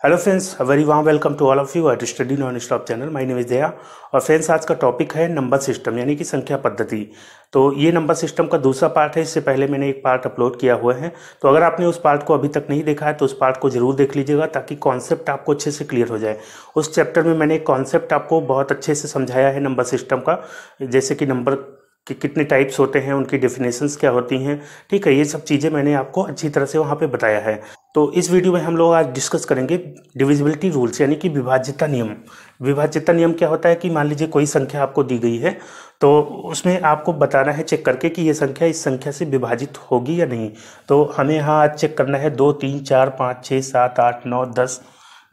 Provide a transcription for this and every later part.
Hello friends, very warm welcome to all of you at study non stop channel. My name is Daya. और friends, आज का topic है number system यानी कि संख्या पद्धति। तो ये नंबर सिस्टम का दूसरा पार्ट है। इससे पहले मैंने एक पार्ट अपलोड किया हुआ है, तो अगर आपने उस पार्ट को अभी तक नहीं देखा है तो उस पार्ट को जरूर देख लीजिएगा ताकि कॉन्सेप्ट आपको अच्छे से क्लियर हो जाए। उस चैप्टर में मैंने एक कॉन्सेप्ट आपको बहुत अच्छे से समझाया है नंबर सिस्टम का, जैसे कि नंबर कि कितने टाइप्स होते हैं, उनकी डेफिनेशंस क्या होती हैं। ठीक है, ये सब चीज़ें मैंने आपको अच्छी तरह से वहाँ पे बताया है। तो इस वीडियो में हम लोग आज डिस्कस करेंगे डिविजिबिलिटी रूल्स यानी कि विभाज्यता नियम। विभाज्यता नियम क्या होता है कि मान लीजिए कोई संख्या आपको दी गई है, तो उसमें आपको बताना है चेक करके कि ये संख्या इस संख्या से विभाजित होगी या नहीं। तो हमें यहाँ आज चेक करना है 2, 3, 4, 5, 6, 7, 8, 9, 10,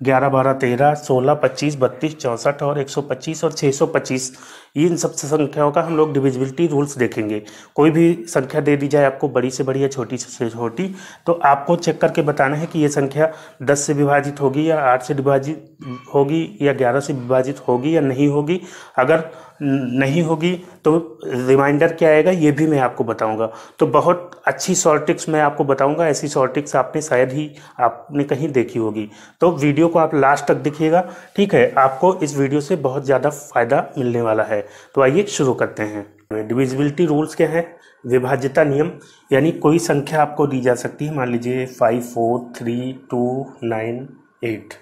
11, 12, 13, 16, 25, 32, 64 और 125 और 625। इन सब संख्याओं का हम लोग डिविजिबिलिटी रूल्स देखेंगे। कोई भी संख्या दे दी जाए आपको, बड़ी से बड़ी या छोटी से छोटी, तो आपको चेक करके बताना है कि ये संख्या 10 से विभाजित होगी या 8 से विभाजित होगी या 11 से विभाजित होगी या नहीं होगी। अगर नहीं होगी तो रिमाइंडर क्या आएगा ये भी मैं आपको बताऊंगा। तो बहुत अच्छी शॉर्ट ट्रिक्स मैं आपको बताऊंगा। ऐसी शॉर्ट ट्रिक्स आपने शायद ही आपने कहीं देखी होगी। तो वीडियो को आप लास्ट तक देखिएगा, ठीक है। आपको इस वीडियो से बहुत ज़्यादा फायदा मिलने वाला है। तो आइए शुरू करते हैं। डिविजिबिलिटी रूल्स क्या है? विभाज्यता नियम यानी कोई संख्या आपको दी जा सकती है। मान लीजिए 5, 4, 3, 2, 9, 8।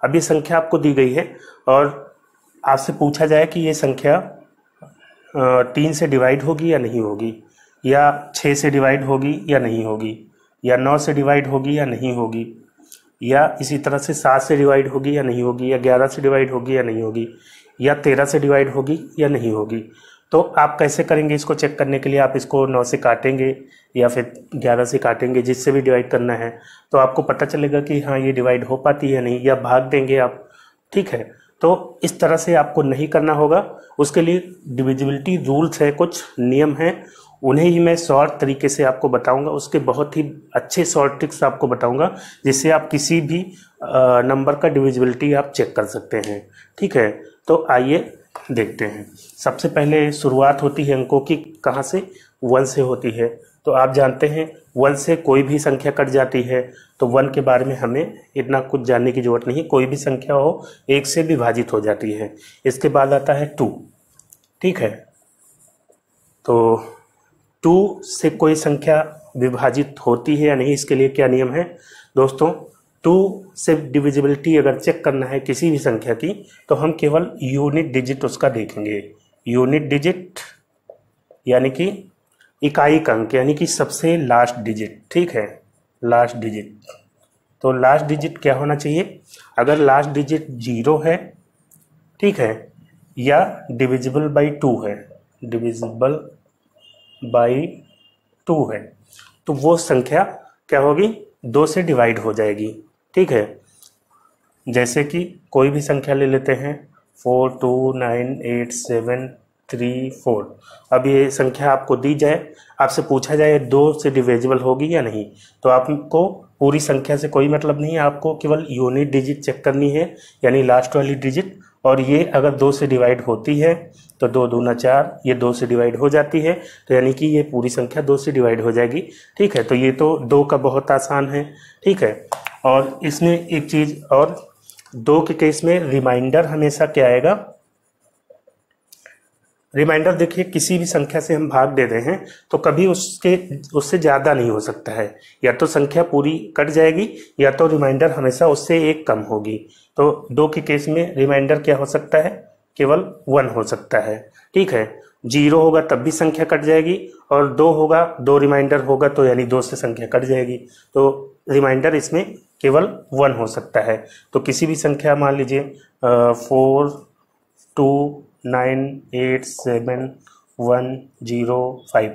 अब ये संख्या आपको दी गई है और आपसे पूछा जाए कि ये संख्या 3 से डिवाइड होगी या नहीं होगी, या 6 से डिवाइड होगी या नहीं होगी, या 9 से डिवाइड होगी या नहीं होगी, या इसी तरह से 7 से डिवाइड होगी या नहीं होगी, या 11 से डिवाइड होगी या नहीं होगी, या 13 से डिवाइड होगी या नहीं होगी। तो आप कैसे करेंगे इसको चेक करने के लिए? आप इसको 9 से काटेंगे या फिर 11 से काटेंगे, जिससे भी डिवाइड करना है, तो आपको पता चलेगा कि हाँ ये डिवाइड हो पाती है या नहीं, या भाग देंगे आप। ठीक है, तो इस तरह से आपको नहीं करना होगा। उसके लिए डिविजिबिलिटी रूल्स है, कुछ नियम हैं, उन्हें ही मैं शॉर्ट तरीके से आपको बताऊंगा। उसके बहुत ही अच्छे शॉर्ट ट्रिक्स आपको बताऊंगा, जिससे आप किसी भी नंबर का डिविजिबिलिटी आप चेक कर सकते हैं। ठीक है, तो आइए देखते हैं। सबसे पहले शुरुआत होती है अंकों की, कहाँ से? 1 से होती है। तो आप जानते हैं 1 से कोई भी संख्या कट जाती है, तो 1 के बारे में हमें इतना कुछ जानने की जरूरत नहीं। कोई भी संख्या हो 1 से विभाजित हो जाती है। इसके बाद आता है 2। ठीक है, तो 2 से कोई संख्या विभाजित होती है या नहीं, इसके लिए क्या नियम है दोस्तों? 2 से डिविजिबिलिटी अगर चेक करना है किसी भी संख्या की, तो हम केवल यूनिट डिजिट उसका देखेंगे। यूनिट डिजिट यानी कि इकाई अंक, यानी कि सबसे लास्ट डिजिट। ठीक है, लास्ट डिजिट। तो लास्ट डिजिट क्या होना चाहिए? अगर लास्ट डिजिट 0 है, ठीक है, या डिविजिबल बाई 2 है, डिविजिबल बाई 2 है, तो वो संख्या क्या होगी? 2 से डिवाइड हो जाएगी। ठीक है, जैसे कि कोई भी संख्या ले लेते हैं, 4, 2, 9, 8, 7, 3, 4। अब ये संख्या आपको दी जाए, आपसे पूछा जाए 2 से डिविजिबल होगी या नहीं, तो आपको पूरी संख्या से कोई मतलब नहीं है, आपको केवल यूनिट डिजिट चेक करनी है, यानी लास्ट वाली डिजिट। और ये अगर 2 से डिवाइड होती है तो 2 दूना 4, ये 2 से डिवाइड हो जाती है, तो यानी कि ये पूरी संख्या 2 से डिवाइड हो जाएगी। ठीक है, तो ये तो 2 का बहुत आसान है। ठीक है, और इसमें एक चीज़ और, 2 के केस में रिमाइंडर हमेशा क्या आएगा? रिमाइंडर देखिए, किसी भी संख्या से हम भाग दे रहे हैं तो कभी उससे ज़्यादा नहीं हो सकता है। या तो संख्या पूरी कट जाएगी या तो रिमाइंडर हमेशा उससे एक कम होगी। तो 2 के केस में रिमाइंडर क्या हो सकता है? केवल 1 हो सकता है। ठीक है, 0 होगा तब भी संख्या कट जाएगी, और 2 होगा, 2 रिमाइंडर होगा तो यानी 2 से संख्या कट जाएगी। तो रिमाइंडर इसमें केवल 1 हो सकता है। तो किसी भी संख्या, मान लीजिए 4, 2, 9, 8, 7, 1, 0, 5,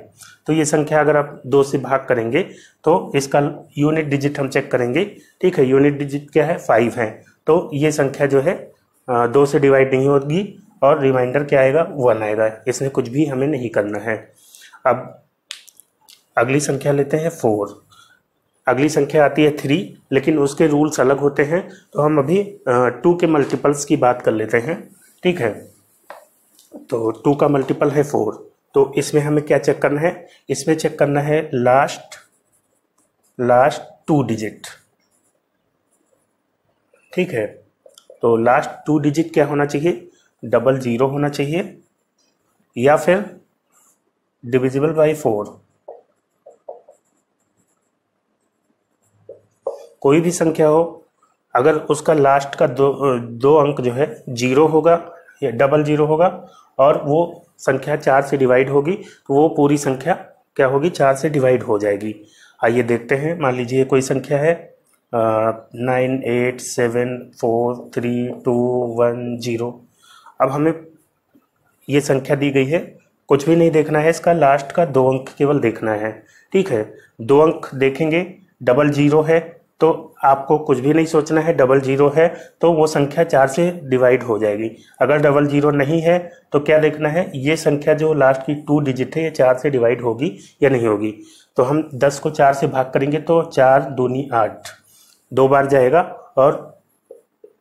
तो ये संख्या अगर आप 2 से भाग करेंगे तो इसका यूनिट डिजिट हम चेक करेंगे। ठीक है, यूनिट डिजिट क्या है? 5 है। तो ये संख्या जो है 2 से डिवाइड नहीं होगी, और रिमाइंडर क्या आएगा? 1 आएगा। इसमें कुछ भी हमें नहीं करना है। अब अगली संख्या लेते हैं 4। अगली संख्या आती है 3, लेकिन उसके रूल्स अलग होते हैं। तो हम अभी 2 के मल्टीपल्स की बात कर लेते हैं। ठीक है, तो 2 का मल्टीपल है 4। तो इसमें हमें क्या चेक करना है? इसमें चेक करना है लास्ट 2 डिजिट। ठीक है। तो लास्ट 2 डिजिट क्या होना चाहिए, 00 होना चाहिए या फिर डिविजिबल बाई 4। कोई भी संख्या हो, अगर उसका लास्ट का दो अंक जो है 0 होगा या 00 होगा और वो संख्या 4 से डिवाइड होगी तो वो पूरी संख्या क्या होगी, 4 से डिवाइड हो जाएगी। आइए देखते हैं। मान लीजिए कोई संख्या है 9874321 अब हमें ये संख्या दी गई है, कुछ भी नहीं देखना है, इसका लास्ट का 2 अंक केवल देखना है। ठीक है, 2 अंक देखेंगे, 00 है तो आपको कुछ भी नहीं सोचना है, 00 है तो वो संख्या 4 से डिवाइड हो जाएगी। अगर 00 नहीं है तो क्या देखना है, ये संख्या जो लास्ट की 2 डिजिट है ये 4 से डिवाइड होगी या नहीं होगी। तो हम 10 को 4 से भाग करेंगे तो 4 दूनी 8, 2 बार जाएगा और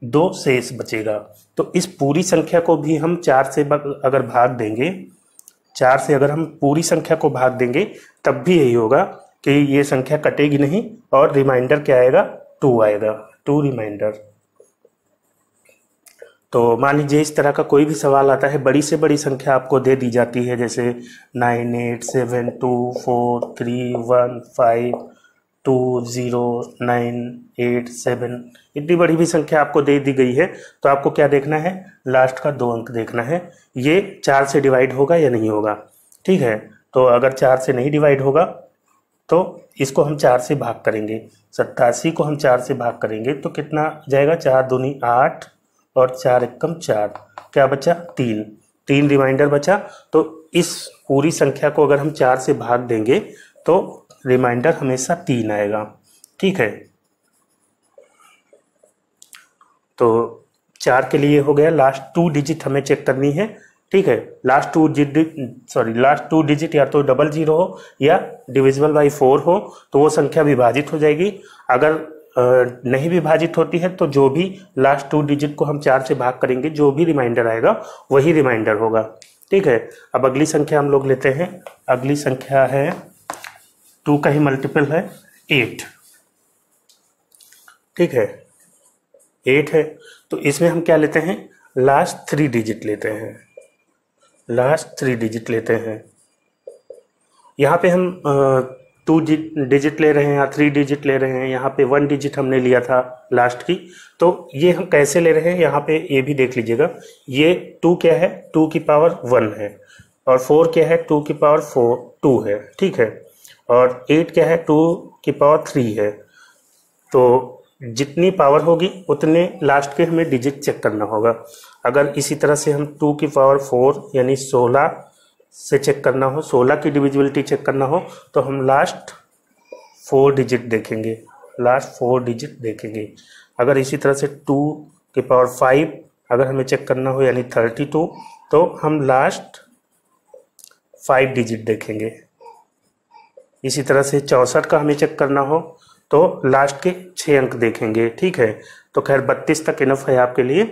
2 शेष बचेगा। तो इस पूरी संख्या को भी हम 4 से अगर भाग देंगे, 4 से अगर हम पूरी संख्या को भाग देंगे तब भी यही होगा कि ये संख्या कटेगी नहीं और रिमाइंडर क्या आएगा, 2 आएगा, 2 रिमाइंडर। तो मान लीजिए इस तरह का कोई भी सवाल आता है, बड़ी से बड़ी संख्या आपको दे दी जाती है, जैसे 98724315209887, इतनी बड़ी भी संख्या आपको दे दी गई है तो आपको क्या देखना है, लास्ट का 2 अंक देखना है, ये 4 से डिवाइड होगा या नहीं होगा। ठीक है, तो अगर 4 से नहीं डिवाइड होगा तो इसको हम 4 से भाग करेंगे, 87 को हम 4 से भाग करेंगे तो कितना जाएगा, 4 दूनी 8 और 4 एकम 4, क्या बचा, 3 रिमाइंडर बचा। तो इस पूरी संख्या को अगर हम 4 से भाग देंगे तो रिमाइंडर हमेशा 3 आएगा। ठीक है, तो 4 के लिए हो गया, लास्ट 2 डिजिट हमें चेक करनी है। ठीक है, लास्ट 2 डिजिट या तो 00 हो या डिविजिबल बाई 4 हो तो वो संख्या विभाजित हो जाएगी। अगर नहीं विभाजित होती है तो जो भी लास्ट 2 डिजिट को हम 4 से भाग करेंगे, जो भी रिमाइंडर आएगा वही रिमाइंडर होगा। ठीक है, अब अगली संख्या हम लोग लेते हैं। अगली संख्या है 2 का ही मल्टीपल है 8। ठीक है, 8 है तो इसमें हम क्या लेते हैं, लास्ट 3 डिजिट लेते हैं, लास्ट 3 डिजिट लेते हैं। यहाँ पे हम 2 डिजिट ले रहे हैं या 3 डिजिट ले रहे हैं, यहाँ पे 1 डिजिट हमने लिया था लास्ट की। तो ये हम कैसे ले रहे हैं, यहाँ पे ये भी देख लीजिएगा, ये 2 क्या है, 2 की पावर 1 है और 4 क्या है, 2 की पावर 2 है। ठीक है, और 8 क्या है, 2 की पावर 3 है। तो जितनी पावर होगी उतने लास्ट के हमें डिजिट चेक करना होगा। अगर इसी तरह से हम 2 की पावर 4 यानी 16 से चेक करना हो, 16 की डिविजिबिलिटी चेक करना हो तो हम लास्ट 4 डिजिट देखेंगे, लास्ट 4 डिजिट देखेंगे। अगर इसी तरह से 2 की पावर 5 अगर हमें चेक करना हो यानी 32 तो हम लास्ट 5 डिजिट देखेंगे। इसी तरह से 64 का हमें चेक करना हो तो लास्ट के 6 अंक देखेंगे। ठीक है, तो खैर 32 तक इनफ है आपके लिए।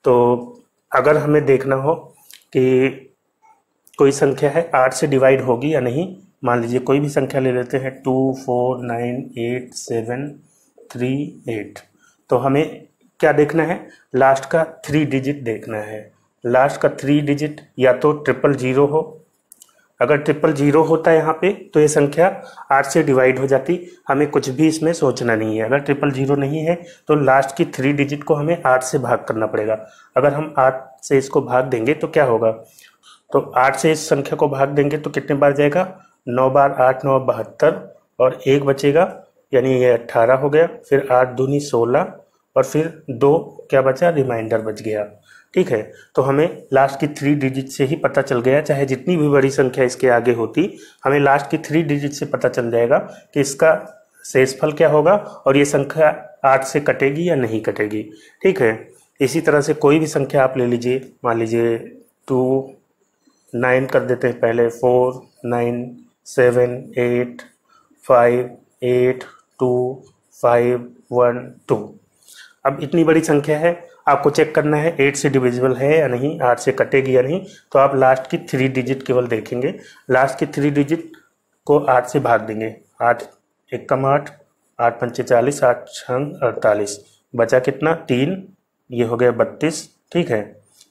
तो अगर हमें देखना हो कि कोई संख्या है 8 से डिवाइड होगी या नहीं, मान लीजिए कोई भी संख्या ले लेते हैं 2498738, तो हमें क्या देखना है, लास्ट का 3 डिजिट देखना है। लास्ट का 3 डिजिट या तो 000 हो, अगर 000 होता है यहाँ पे तो ये संख्या 8 से डिवाइड हो जाती, हमें कुछ भी इसमें सोचना नहीं है। अगर 000 नहीं है तो लास्ट की 3 डिजिट को हमें 8 से भाग करना पड़ेगा। अगर हम 8 से इसको भाग देंगे तो क्या होगा, तो 8 से इस संख्या को भाग देंगे तो कितने बार जाएगा, 9 बार, 8 9 72 और 1 बचेगा यानी ये 18 हो गया, फिर 8 दूनी 16 और फिर 2 क्या बचा, रिमाइंडर बच गया। ठीक है, तो हमें लास्ट की 3 डिजिट से ही पता चल गया, चाहे जितनी भी बड़ी संख्या इसके आगे होती, हमें लास्ट की 3 डिजिट से पता चल जाएगा कि इसका शेषफल क्या होगा और ये संख्या 8 से कटेगी या नहीं कटेगी। ठीक है, इसी तरह से कोई भी संख्या आप ले लीजिए, मान लीजिए 2 9 कर देते हैं पहले, 4 9 7 8 5 8 2 5 1 2। अब इतनी बड़ी संख्या है, आपको चेक करना है 8 से डिविजिबल है या नहीं, 8 से कटेगी या नहीं, तो आप लास्ट की 3 डिजिट केवल देखेंगे। लास्ट की 3 डिजिट को 8 से भाग देंगे, 8 एकम 8, 8 पंचे 40, 8 छंग 48, बचा कितना 3, ये हो गया 32, ठीक है।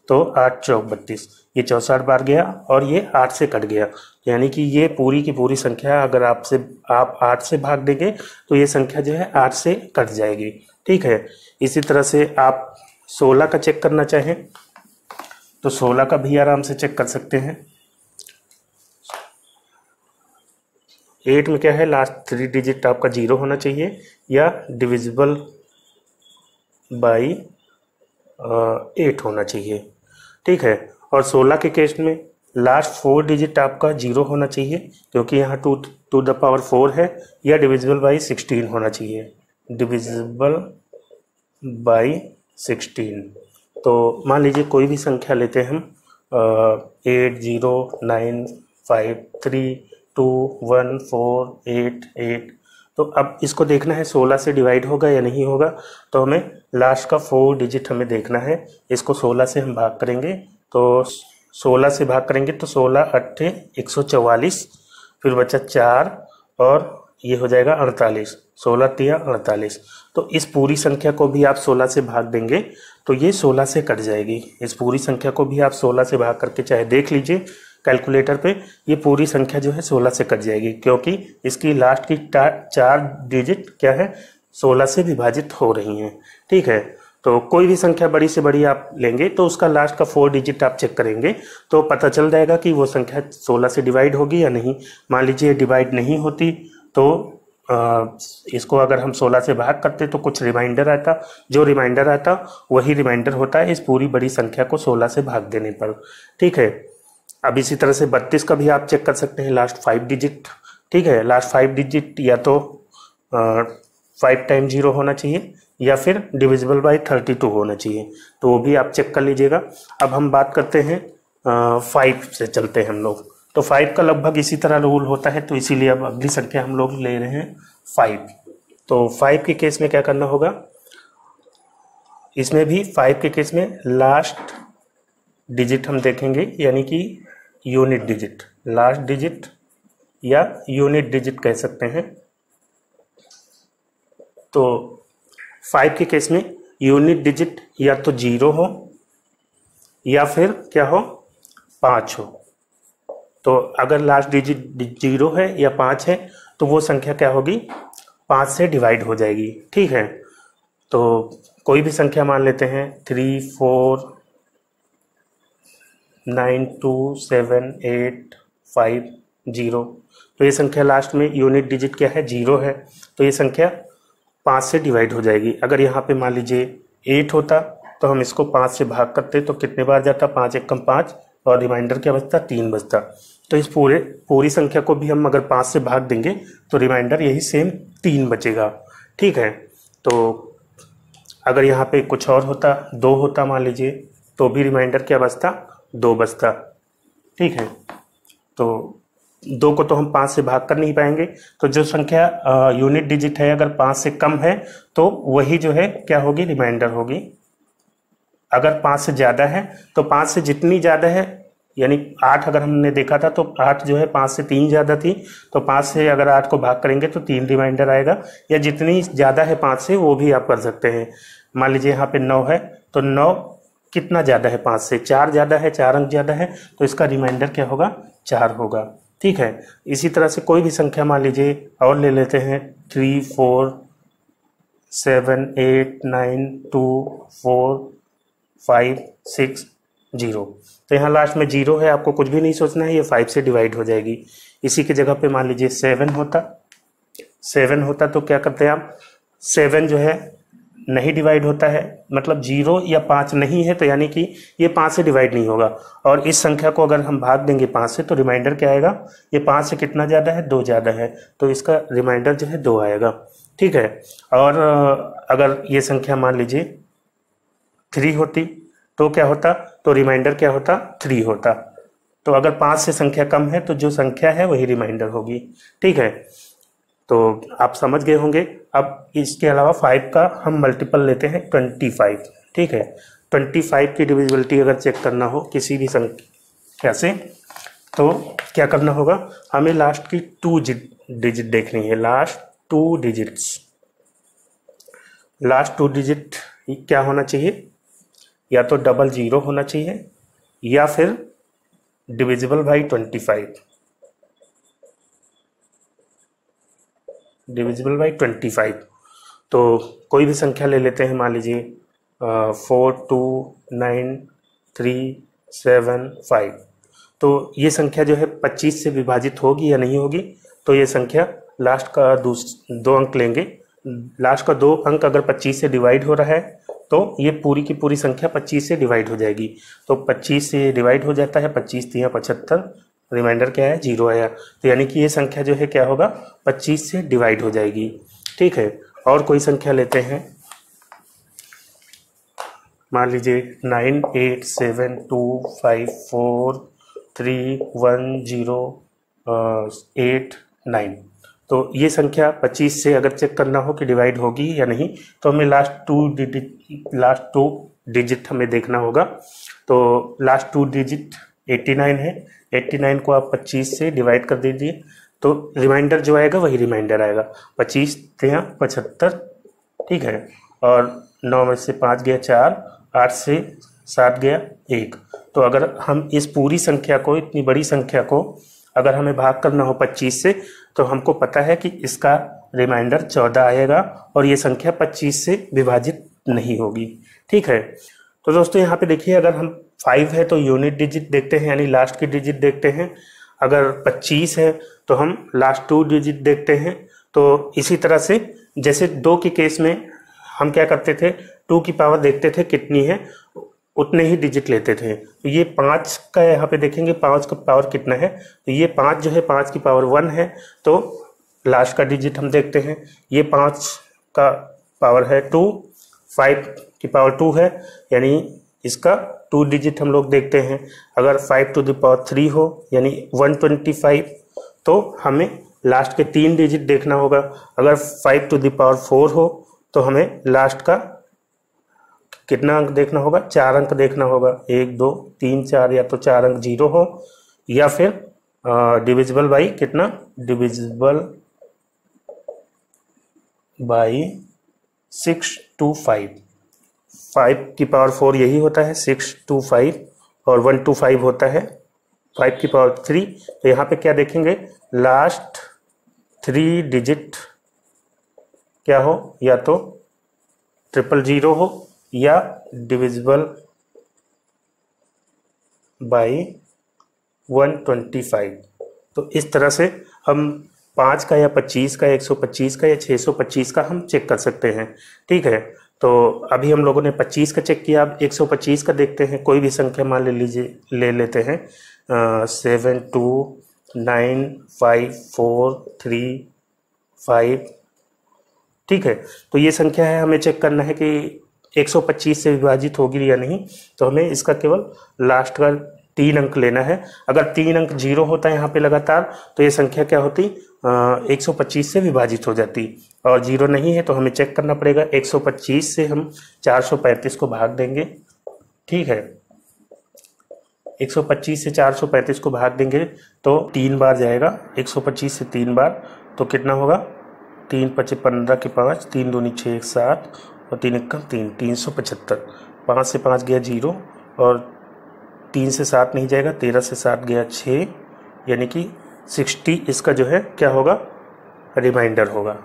तो 8 चौक 32, ये 64 बार गया और ये 8 से कट गया, यानी कि ये पूरी की पूरी संख्या अगर आप 8 से भाग देंगे तो ये संख्या जो है 8 से कट जाएगी, ठीक है। इसी तरह से आप 16 का चेक करना चाहें तो 16 का भी आराम से चेक कर सकते हैं। 8 में क्या है, लास्ट 3 डिजिट आपका 0 होना चाहिए या डिविजिबल बाई 8 होना चाहिए, ठीक है। और 16 के केस में लास्ट 4 डिजिट आपका 0 होना चाहिए क्योंकि यहाँ 2 टू द पावर 4 है, या डिविजिबल बाई 16 होना चाहिए, डिविजिबल बाई 16। तो मान लीजिए कोई भी संख्या लेते हैं हम 8 0 9 5 3 2 1 4 8 8। तो अब इसको देखना है 16 से डिवाइड होगा या नहीं होगा, तो हमें लास्ट का 4 डिजिट हमें देखना है। इसको 16 से हम भाग करेंगे, तो 16 से भाग करेंगे तो 16 8 144, फिर बचा 4 और ये हो जाएगा 48, 16 3 48। तो इस पूरी संख्या को भी आप 16 से भाग देंगे तो ये 16 से कट जाएगी। इस पूरी संख्या को भी आप 16 से भाग करके चाहे देख लीजिए कैलकुलेटर पे, ये पूरी संख्या जो है 16 से कट जाएगी क्योंकि इसकी लास्ट की 4 डिजिट क्या है 16 से विभाजित हो रही हैं, ठीक है। तो कोई भी संख्या बड़ी से बड़ी आप लेंगे तो उसका लास्ट का 4 डिजिट आप चेक करेंगे तो पता चल जाएगा कि वो संख्या 16 से डिवाइड होगी या नहीं। मान लीजिए डिवाइड नहीं होती तो इसको अगर हम 16 से भाग करते तो कुछ रिमाइंडर आता, जो रिमाइंडर आता वही रिमाइंडर होता है इस पूरी बड़ी संख्या को 16 से भाग देने पर, ठीक है। अब इसी तरह से 32 का भी आप चेक कर सकते हैं लास्ट 5 डिजिट, ठीक है। लास्ट 5 डिजिट या तो 5 टाइम 0 होना चाहिए या फिर डिविजिबल बाई 32 होना चाहिए, तो वो भी आप चेक कर लीजिएगा। अब हम बात करते हैं 5 से चलते हैं हम लोग, तो 5 का लगभग इसी तरह रूल होता है, तो इसीलिए अब अगली संख्या हम लोग ले रहे हैं 5। तो 5 के केस में क्या करना होगा, इसमें भी 5 के केस में लास्ट डिजिट हम देखेंगे, यानी कि यूनिट डिजिट, लास्ट डिजिट या यूनिट डिजिट कह सकते हैं। तो 5 के केस में यूनिट डिजिट या तो 0 हो या फिर क्या हो 5 हो। तो अगर लास्ट डिजिट 0 है या 5 है तो वो संख्या क्या होगी 5 से डिवाइड हो जाएगी, ठीक है। तो कोई भी संख्या मान लेते हैं 3 4 9 2 7 8 5 0, तो ये संख्या लास्ट में यूनिट डिजिट क्या है 0 है, तो ये संख्या 5 से डिवाइड हो जाएगी। अगर यहाँ पे मान लीजिए 8 होता तो हम इसको 5 से भाग करते तो कितने बार जाता, 5 एकम 5 और रिमाइंडर क्या बचता 3 बचता। तो इस पूरी संख्या को भी हम अगर 5 से भाग देंगे तो रिमाइंडर यही सेम 3 बचेगा, ठीक है। तो अगर यहाँ पे कुछ और होता 2 होता मान लीजिए तो भी रिमाइंडर क्या बचता 2 बचता, ठीक है। तो 2 को तो हम 5 से भाग कर नहीं पाएंगे, तो जो संख्या यूनिट डिजिट है अगर 5 से कम है तो वही जो है क्या होगी रिमाइंडर होगी। अगर 5 से ज़्यादा है तो 5 से जितनी ज़्यादा है, यानी 8 अगर हमने देखा था तो 8 जो है 5 से 3 ज़्यादा थी, तो 5 से अगर 8 को भाग करेंगे तो 3 रिमाइंडर आएगा, या जितनी ज़्यादा है 5 से वो भी आप कर सकते हैं। मान लीजिए यहाँ पे 9 है तो 9 कितना ज़्यादा है 5 से, 4 ज़्यादा है, 4 अंक ज़्यादा है, तो इसका रिमाइंडर क्या होगा 4 होगा, ठीक है। इसी तरह से कोई भी संख्या मान लीजिए और ले लेते हैं 3 4 7 8 9 2 4 5 6 0, तो यहाँ लास्ट में 0 है, आपको कुछ भी नहीं सोचना है, ये 5 से डिवाइड हो जाएगी। इसी की जगह पे मान लीजिए 7 होता तो क्या करते हैं आप, 7 जो है नहीं डिवाइड होता है, मतलब 0 या 5 नहीं है तो यानी कि ये 5 से डिवाइड नहीं होगा। और इस संख्या को अगर हम भाग देंगे 5 से तो रिमाइंडर क्या आएगा, ये 5 से कितना ज़्यादा है 2 ज़्यादा है, तो इसका रिमाइंडर जो है 2 आएगा, ठीक है। और अगर ये संख्या मान लीजिए 3 होती तो क्या होता, तो रिमाइंडर क्या होता 3 होता। तो अगर 5 से संख्या कम है तो जो संख्या है वही रिमाइंडर होगी, ठीक है। तो आप समझ गए होंगे। अब इसके अलावा 5 का हम मल्टीपल लेते हैं 25, ठीक है। 25 की डिविजिबिलिटी अगर चेक करना हो किसी भी संख्या से तो क्या करना होगा, हमें लास्ट की 2 डिजिट देखनी है, लास्ट 2 डिजिट्स। लास्ट 2 डिजिट क्या होना चाहिए, या तो डबल जीरो होना चाहिए या फिर डिविजिबल बाई 25, डिविजिबल बाई 25। तो कोई भी संख्या ले लेते हैं, मान लीजिए 4 2 9 3 7 5। तो ये संख्या जो है 25 से विभाजित होगी या नहीं होगी, तो ये संख्या लास्ट का 2 अंक लेंगे। लास्ट का 2 अंक अगर 25 से डिवाइड हो रहा है तो ये पूरी की पूरी संख्या 25 से डिवाइड हो जाएगी। तो 25 से डिवाइड हो जाता है, 25 3 75, रिमाइंडर क्या है 0 आया। तो यानी कि ये संख्या जो है क्या होगा, 25 से डिवाइड हो जाएगी। ठीक है, और कोई संख्या लेते हैं, मान लीजिए 9 8 7 2 5 4 3 1 0 8 9। तो ये संख्या 25 से अगर चेक करना हो कि डिवाइड होगी या नहीं, तो हमें लास्ट टू डिजिट हमें देखना होगा। तो लास्ट 2 डिजिट 89 है, 89 को आप 25 से डिवाइड कर दीजिए, तो रिमाइंडर जो आएगा वही रिमाइंडर आएगा, 25 3 75। ठीक है, और 9 में से 5 गया 4, 8 से 7 गया 1। तो अगर हम इस पूरी संख्या को, इतनी बड़ी संख्या को अगर हमें भाग करना हो 25 से, तो हमको पता है कि इसका रिमाइंडर 14 आएगा और ये संख्या 25 से विभाजित नहीं होगी। ठीक है, तो दोस्तों यहाँ पे देखिए, अगर हम 5 है तो यूनिट डिजिट देखते हैं, यानी लास्ट की डिजिट देखते हैं। अगर 25 है तो हम लास्ट 2 डिजिट देखते हैं। तो इसी तरह से जैसे 2 के केस में हम क्या करते थे, 2 की पावर देखते थे कितनी है, उतने ही डिजिट लेते थे। तो ये 5 का यहाँ पे देखेंगे 5 का पावर कितना है, तो ये 5 जो है 5 की पावर 1 है, तो लास्ट का डिजिट हम देखते हैं। ये 5 का पावर है 2, 5 की पावर 2 है, यानी इसका 2 डिजिट हम लोग देखते हैं। अगर 5 टू द पावर 3 हो यानी 125, तो हमें लास्ट के 3 डिजिट देखना होगा। अगर 5 टू द पावर 4 हो तो हमें लास्ट का कितना अंक देखना होगा, 4 अंक देखना होगा, 1 2 3 4, या तो 4 अंक 0 हो, या फिर डिविजिबल बाई कितना, डिविजिबल बाई 625। 5 की पावर 4 यही होता है 625, और 125 होता है 5 की पावर 3। तो यहाँ पे क्या देखेंगे, लास्ट 3 डिजिट क्या हो, या तो 000 हो या डिविजिबल बाई 125। तो इस तरह से हम 5 का या 25 का, 125 का या 625 का हम चेक कर सकते हैं। ठीक है, तो अभी हम लोगों ने 25 का चेक किया, अब 125 का देखते हैं। कोई भी संख्या मान ले लेते हैं 7 2 9 5 4 3 5। ठीक है, तो ये संख्या है, हमें चेक करना है कि 125 से विभाजित होगी या नहीं। तो हमें इसका केवल लास्ट का 3 अंक लेना है। अगर 3 अंक 0 होता है यहाँ पे लगातार, तो ये संख्या क्या होती, 125 से विभाजित हो जाती। और 0 नहीं है तो हमें चेक करना पड़ेगा, 125 से हम 435 को भाग देंगे। ठीक है, 125 से 435 को भाग देंगे तो 3 बार जाएगा, 125 से 3 बार, तो कितना होगा, 3 5 15 के 5, 3 दूनी 6 1 7, और 3 1 3, 375। 5 से 5 गया 0, और 3 से 7 नहीं जाएगा, 13 से 7 गया 6, यानी कि 60 इसका जो है क्या होगा, रिमाइंडर होगा।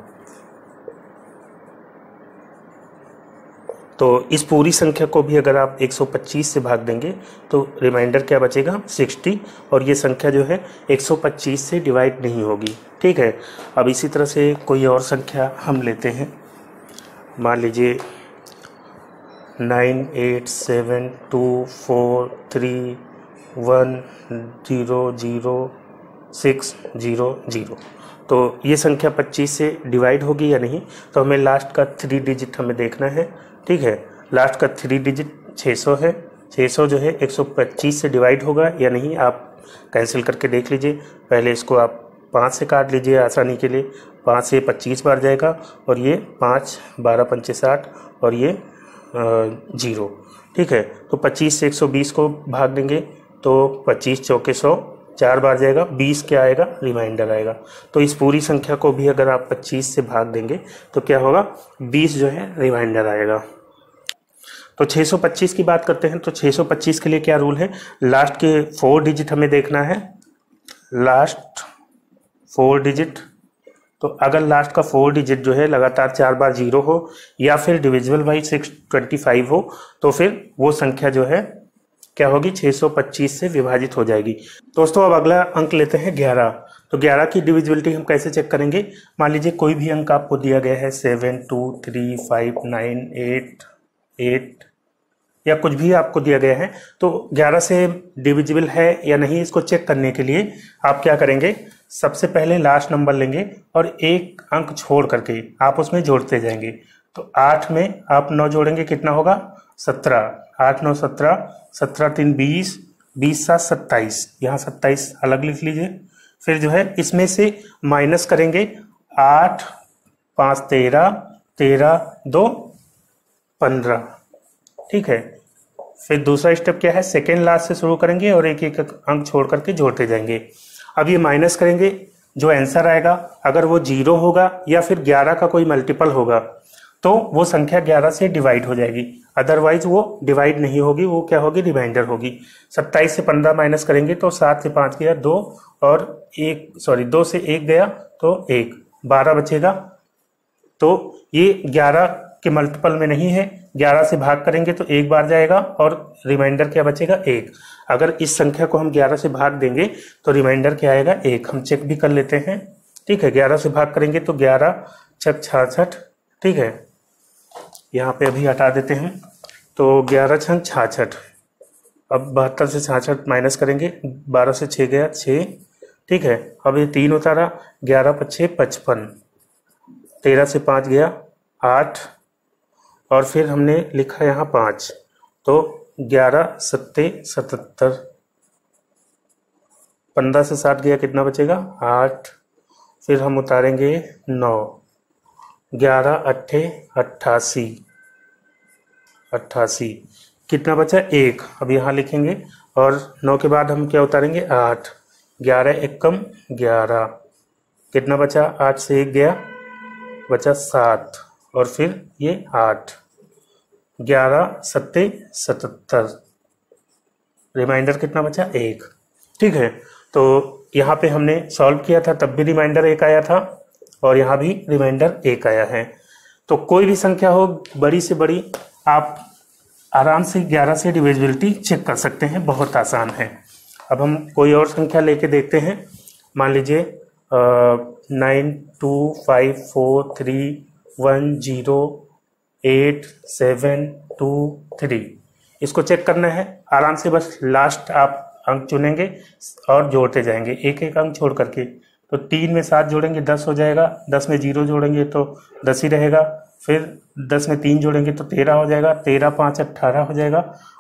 तो इस पूरी संख्या को भी अगर आप 125 से भाग देंगे तो रिमाइंडर क्या बचेगा, 60, और ये संख्या जो है 125 से डिवाइड नहीं होगी। ठीक है, अब इसी तरह से कोई और संख्या हम लेते हैं, मान लीजिए 9 8 7 2 4 3 1 0 0 6 0 0। तो ये संख्या 25 से डिवाइड होगी या नहीं, तो हमें लास्ट का 3 डिजिट हमें देखना है। ठीक है, लास्ट का 3 डिजिट 600 है, 600 जो है 125 से डिवाइड होगा या नहीं, आप कैंसिल करके देख लीजिए। पहले इसको आप 5 से काट लीजिए आसानी के लिए, 5 से 25 बार जाएगा, और ये 5 12 पंचे 60, और ये 0। ठीक है, तो 25 से 120 को भाग देंगे तो 25 चौके 100, 4 बार जाएगा, 20 क्या आएगा, रिमाइंडर आएगा। तो इस पूरी संख्या को भी अगर आप 25 से भाग देंगे तो क्या होगा, 20 जो है रिमाइंडर आएगा। तो 625 की बात करते हैं। तो 625 के लिए क्या रूल है, लास्ट के 4 डिजिट हमें देखना है, लास्ट 4 डिजिट। तो अगर लास्ट का 4 डिजिट जो है लगातार 4 बार 0 हो या फिर डिविजिबल बाई 625 हो तो फिर वो संख्या जो है क्या होगी, 625 से विभाजित हो जाएगी। दोस्तों अब अगला अंक लेते हैं 11। तो 11 की डिविजिबिलिटी हम कैसे चेक करेंगे, मान लीजिए कोई भी अंक आपको दिया गया है 7, 2, 3, 5, 9, 8 या कुछ भी आपको दिया गया है, तो 11 से डिविजिबल है या नहीं इसको चेक करने के लिए आप क्या करेंगे, सबसे पहले लास्ट नंबर लेंगे और एक अंक छोड़ करके आप उसमें जोड़ते जाएंगे। तो 8 में आप 9 जोड़ेंगे, कितना होगा, 17, 8 9 17, 17 3 20, 20 7 27, यहाँ 27 अलग लिख लीजिए। फिर जो है इसमें से माइनस करेंगे, 8 5 13, 13 2 15, ठीक है। फिर दूसरा स्टेप क्या है, सेकेंड लास्ट से शुरू करेंगे और एक एक अंक छोड़ करके जोड़ते जाएंगे। अब ये माइनस करेंगे, जो आंसर आएगा अगर वो 0 होगा या फिर 11 का कोई मल्टीपल होगा तो वो संख्या 11 से डिवाइड हो जाएगी, अदरवाइज वो डिवाइड नहीं होगी, वो क्या होगी, रिमाइंडर होगी। 27 से 15 माइनस करेंगे तो 7 से 5 गया 2 और 2 से 1 गया तो 1, 12 बचेगा। तो ये 11 के मल्टीपल में नहीं है, 11 से भाग करेंगे तो 1 बार जाएगा और रिमाइंडर क्या बचेगा, 1। अगर इस संख्या को हम 11 से भाग देंगे तो रिमाइंडर क्या आएगा, 1। हम चेक भी कर लेते हैं, ठीक है। 11 से भाग करेंगे तो 11 छक 66, ठीक है। यहाँ पे अभी हटा देते हैं, तो 11 छक 66। अब 72 से 66 माइनस करेंगे, 12 से 6 गया 6, ठीक है। अब ये 3 उतारा, 11 5 6 55, 13 से 5 गया 8 और फिर हमने लिखा यहाँ 5, तो 11 7 77, 15 से 7 गया, कितना बचेगा, 8। फिर हम उतारेंगे 9, 11 8 88, 88 कितना बचा, 1। अब यहाँ लिखेंगे और 9 के बाद हम क्या उतारेंगे, 8, 11 एकम 11, कितना बचा, 8 से 1 गया, बचा 7 और फिर ये 8, 11 7 77, रिमाइंडर कितना बचा, 1, ठीक है। तो यहाँ पे हमने सॉल्व किया था तब भी रिमाइंडर 1 आया था और यहाँ भी रिमाइंडर 1 आया है। तो कोई भी संख्या हो बड़ी से बड़ी, आप आराम से 11 से डिविजिबिलिटी चेक कर सकते हैं, बहुत आसान है। अब हम कोई और संख्या लेके देखते हैं, मान लीजिए 9 2 5 4 3 1 0 8 7 2 3, इसको चेक करना है आराम से। बस लास्ट आप अंक चुनेंगे और जोड़ते जाएंगे एक एक अंक छोड़ करके। तो 3 में 7 जोड़ेंगे 10 हो जाएगा, 10 में 0 जोड़ेंगे तो 10 ही रहेगा, फिर 10 में 3 जोड़ेंगे तो 13 हो जाएगा, 13 5 18 हो जाएगा,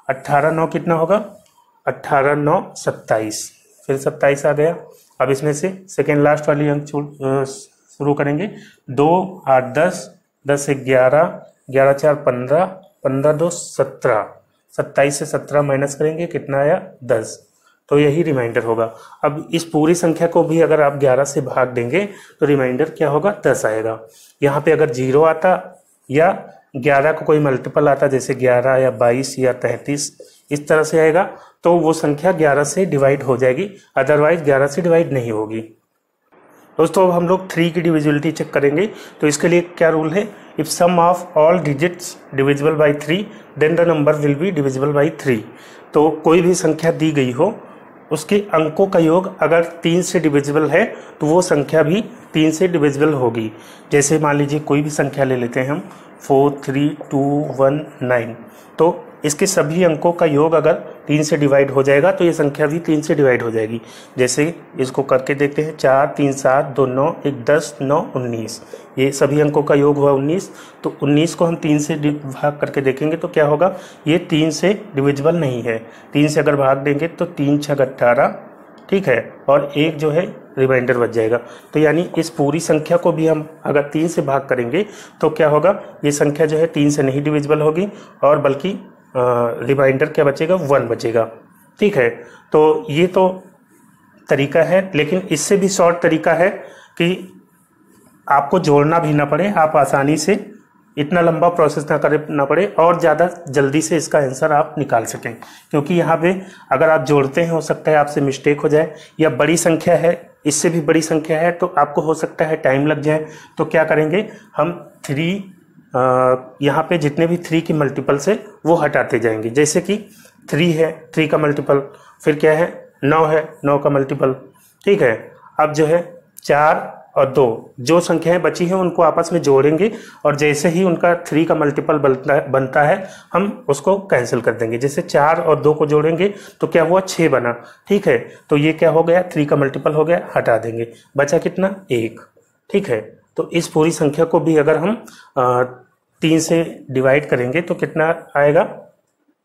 18 9 कितना होगा, 18 9 27, फिर 27 आ गया। अब इसमें से सेकेंड लास्ट वाली अंक शुरू करेंगे, 2 8 10, 10 से 11, 11 4 15, 15 2 17, 27 से 17 माइनस करेंगे, कितना आया, 10। तो यही रिमाइंडर होगा। अब इस पूरी संख्या को भी अगर आप 11 से भाग देंगे तो रिमाइंडर क्या होगा, 10 आएगा। यहाँ पे अगर 0 आता या 11 का कोई मल्टीपल आता, जैसे 11 या 22 या 33 इस तरह से आएगा, तो वो संख्या 11 से डिवाइड हो जाएगी, अदरवाइज 11 से डिवाइड नहीं होगी। दोस्तों अब हम लोग 3 की डिविजिबिलिटी चेक करेंगे। तो इसके लिए क्या रूल है, if sum of all digits divisible by 3 then the number will be divisible by 3। तो कोई भी संख्या दी गई हो, उसके अंकों का योग अगर 3 से डिविजिबल है तो वो संख्या भी 3 से डिविजिबल होगी। जैसे मान लीजिए कोई भी संख्या ले लेते हैं हम 4 3 2 1 9, तो इसके सभी अंकों का योग अगर 3 से डिवाइड हो जाएगा तो ये संख्या भी 3 से डिवाइड हो जाएगी। जैसे इसको करके देखते हैं, 4 3 7 2 9 1 10 9 19, ये सभी अंकों का योग हुआ 19। तो 19 को हम 3 से भाग करके देखेंगे तो क्या होगा, ये 3 से डिविजिबल नहीं है। 3 से अगर भाग देंगे तो 3 6 18, ठीक है, और एक जो है रिमाइंडर बच जाएगा। तो यानी इस पूरी संख्या को भी हम अगर 3 से भाग करेंगे तो क्या होगा, ये संख्या जो है 3 से नहीं डिविजिबल होगी और बल्कि रिमाइंडर क्या बचेगा, 1 बचेगा, ठीक है। तो ये तो तरीका है, लेकिन इससे भी शॉर्ट तरीका है कि आपको जोड़ना भी ना पड़े, आप आसानी से इतना लंबा प्रोसेस ना करना पड़े और ज़्यादा जल्दी से इसका आंसर आप निकाल सकें। क्योंकि यहाँ पे अगर आप जोड़ते हैं हो सकता है आपसे मिस्टेक हो जाए, या बड़ी संख्या है, इससे भी बड़ी संख्या है तो आपको हो सकता है टाइम लग जाए। तो क्या करेंगे हम 3 यहाँ पे जितने भी 3 की मल्टीपल्स है वो हटाते जाएंगे। जैसे कि 3 है, 3 का मल्टीपल, फिर क्या है 9 है, 9 का मल्टीपल, ठीक है। अब जो है 4 और 2 जो संख्याएं बची हैं उनको आपस में जोड़ेंगे और जैसे ही उनका 3 का मल्टीपल बनता है हम उसको कैंसिल कर देंगे। जैसे 4 और 2 को जोड़ेंगे तो क्या हुआ 6 बना, ठीक है। तो ये क्या हो गया 3 का मल्टीपल हो गया, हटा देंगे, बचा कितना 1, ठीक है। तो इस पूरी संख्या को भी अगर हम 3 से डिवाइड करेंगे तो कितना आएगा,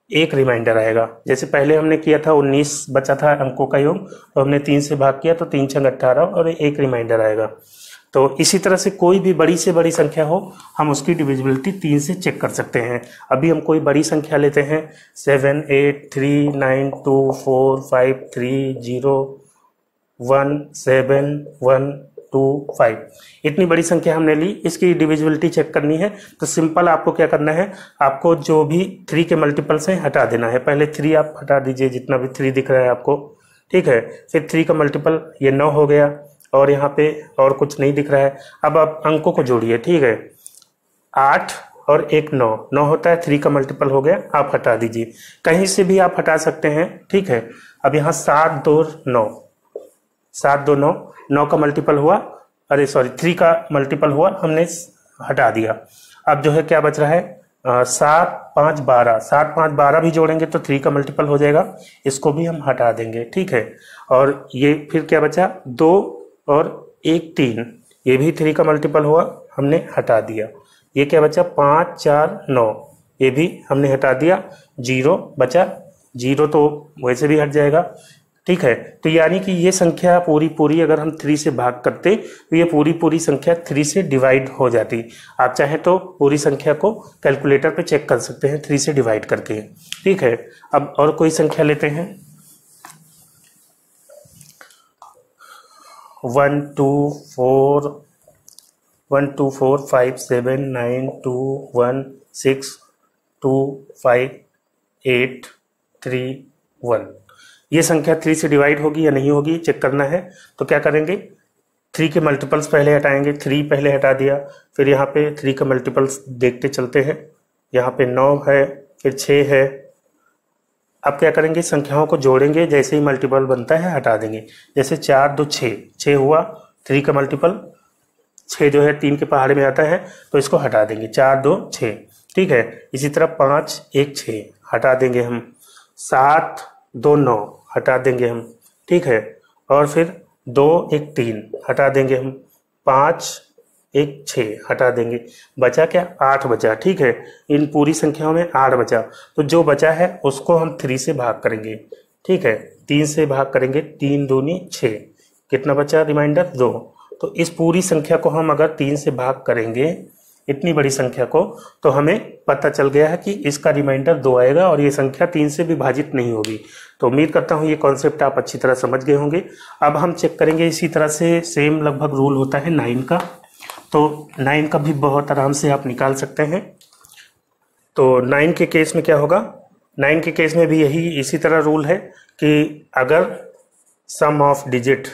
1 रिमाइंडर आएगा। जैसे पहले हमने किया था 19 बचा था अंकों का योग, तो हमने 3 से भाग किया तो 3 छंग 18 और 1 रिमाइंडर आएगा। तो इसी तरह से कोई भी बड़ी से बड़ी संख्या हो हम उसकी डिविजिबिलिटी 3 से चेक कर सकते हैं। अभी हम कोई बड़ी संख्या लेते हैं 7 8 3 9 2 4 5 3 0 1 7 1 2 5, इतनी बड़ी संख्या हमने ली, इसकी डिविजिबिलिटी चेक करनी है। तो सिंपल आपको क्या करना है, आपको जो भी 3 के मल्टीपल्स हैं हटा देना है। पहले 3 आप हटा दीजिए, जितना भी 3 दिख रहा है आपको, ठीक है। फिर 3 का मल्टीपल ये 9 हो गया और यहाँ पे और कुछ नहीं दिख रहा है। अब आप अंकों को जोड़िए, ठीक है। 8 और 1 9, 9 होता है, 3 का मल्टीपल हो गया, आप हटा दीजिए, कहीं से भी आप हटा सकते हैं, ठीक है। अब यहाँ 7 2 9, 7 2 9, 9 का मल्टीपल हुआ, अरे सॉरी 3 का मल्टीपल हुआ, हमने हटा दिया। अब जो है क्या बच रहा है 7 5 12, 7 5 12 भी जोड़ेंगे तो 3 का मल्टीपल हो जाएगा, इसको भी हम हटा देंगे, ठीक है। और ये फिर क्या बचा 2 और 1 3, ये भी 3 का मल्टीपल हुआ, हमने हटा दिया। ये क्या बचा 5 4 9, ये भी हमने हटा दिया। 0 बचा, 0 तो वैसे भी हट जाएगा, ठीक है। तो यानी कि ये संख्या पूरी अगर हम 3 से भाग करते तो ये पूरी संख्या 3 से डिवाइड हो जाती। आप चाहें तो पूरी संख्या को कैलकुलेटर पे चेक कर सकते हैं 3 से डिवाइड करके, ठीक है। अब और कोई संख्या लेते हैं 1 2 4 5 7 9 2 1 6 2 5 8 3 1, ये संख्या 3 से डिवाइड होगी या नहीं होगी चेक करना है। तो क्या करेंगे 3 के मल्टीपल्स पहले हटाएंगे, 3 पहले हटा दिया, फिर यहाँ पे 3 का मल्टीपल्स देखते चलते हैं, यहाँ पे 9 है, फिर 6 है। अब क्या करेंगे संख्याओं को जोड़ेंगे, जैसे ही मल्टीपल बनता है हटा देंगे। जैसे 4 2 6, 6 हुआ, 3 का मल्टीपल 6 जो है 3 के पहाड़े में आता है तो इसको हटा देंगे, 4 2 6, ठीक है। इसी तरह 5 1 6 हटा देंगे हम, 7 2 9 हटा देंगे हम, ठीक है। और फिर 2 1 3 हटा देंगे हम, 5 1 6 हटा देंगे, बचा क्या 8 बचा, ठीक है। इन पूरी संख्याओं में 8 बचा, तो जो बचा है उसको हम 3 से भाग करेंगे, ठीक है। 3 से भाग करेंगे, 3 दूनी 6, कितना बचा रिमाइंडर 2। तो इस पूरी संख्या को हम अगर 3 से भाग करेंगे, इतनी बड़ी संख्या को, तो हमें पता चल गया है कि इसका रिमाइंडर 2 आएगा और ये संख्या 3 से विभाजित नहीं होगी। तो उम्मीद करता हूँ ये कॉन्सेप्ट आप अच्छी तरह समझ गए होंगे। अब हम चेक करेंगे, इसी तरह से सेम लगभग रूल होता है 9 का, तो 9 का भी बहुत आराम से आप निकाल सकते हैं। तो 9 के केस में क्या होगा, 9 के केस में भी यही इसी तरह रूल है कि अगर सम ऑफ डिजिट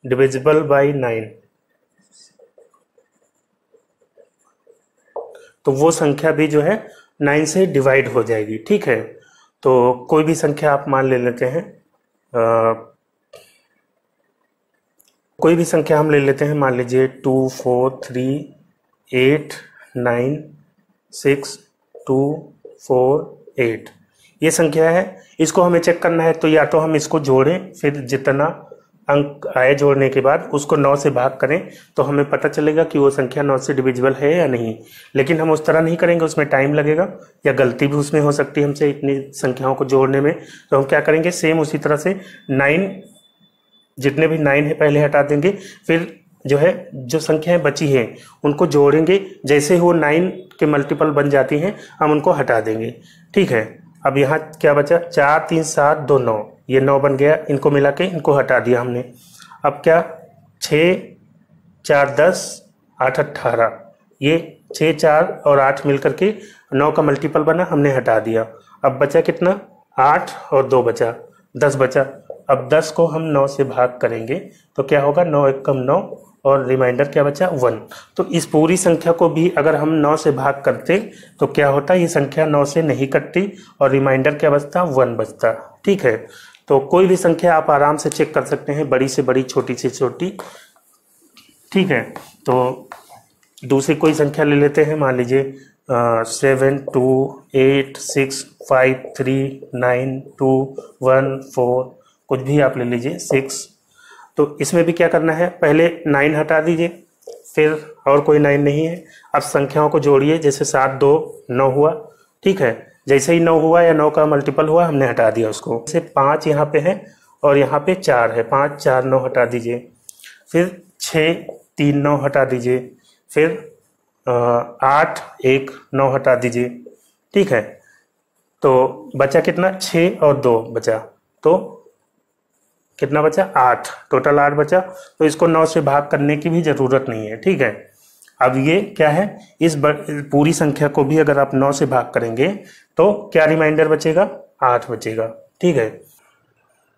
डिविजिबल बाय 9, तो वो संख्या भी जो है 9 से डिवाइड हो जाएगी, ठीक है। तो कोई भी संख्या आप मान ले लेते हैं, कोई भी संख्या हम ले लेते हैं, मान लीजिए 2 4 3 8 9 6 2 4 8, ये संख्या है। इसको हमें चेक करना है, तो या तो हम इसको जोड़ें, फिर जितना अंक आए जोड़ने के बाद उसको 9 से भाग करें, तो हमें पता चलेगा कि वो संख्या 9 से डिविजिबल है या नहीं। लेकिन हम उस तरह नहीं करेंगे, उसमें टाइम लगेगा या गलती भी उसमें हो सकती है हमसे इतनी संख्याओं को जोड़ने में। तो हम क्या करेंगे, सेम उसी तरह से 9, जितने भी 9 है पहले हटा देंगे, फिर जो है जो संख्याएं बची हैं उनको जोड़ेंगे, जैसे वो 9 के मल्टीपल बन जाती हैं हम उनको हटा देंगे, ठीक है। अब यहाँ क्या बचा, 4 3 7 2 9, ये 9 बन गया, इनको मिला के इनको हटा दिया हमने। अब क्या, 6 4 10 8 18, ये 6 4 और 8 मिल करके 9 का मल्टीपल बना, हमने हटा दिया। अब बचा कितना, 8 और 2 बचा, 10 बचा। अब 10 को हम 9 से भाग करेंगे तो क्या होगा, 9 एकम 9 और रिमाइंडर क्या बचा, 1। तो इस पूरी संख्या को भी अगर हम 9 से भाग करते तो क्या होता, ये संख्या 9 से नहीं कटती और रिमाइंडर क्या बचता, 1 बचता। ठीक है, तो कोई भी संख्या आप आराम से चेक कर सकते हैं, बड़ी से बड़ी, छोटी से छोटी। ठीक है, तो दूसरी कोई संख्या ले लेते हैं, मान लीजिए 7 2 8 6 5 3 9 2 1 4, कुछ भी आप ले लीजिए, 6। तो इसमें भी क्या करना है, पहले 9 हटा दीजिए, फिर और कोई 9 नहीं है। अब संख्याओं को जोड़िए, जैसे 7 2 9 हुआ। ठीक है, जैसे ही 9 हुआ या 9 का मल्टीपल हुआ, हमने हटा दिया उसको। जैसे 5 यहाँ पे है और यहाँ पे 4 है, 5 4 9 हटा दीजिए। फिर 6 3 9 हटा दीजिए। फिर 8 1 9 हटा दीजिए। ठीक है, तो बचा कितना, 6 और 2 बचा, तो कितना बचा, 8, टोटल 8 बचा। तो इसको 9 से भाग करने की भी जरूरत नहीं है। ठीक है, अब ये क्या है, इस पूरी संख्या को भी अगर आप 9 से भाग करेंगे तो क्या रिमाइंडर बचेगा, 8 बचेगा। ठीक है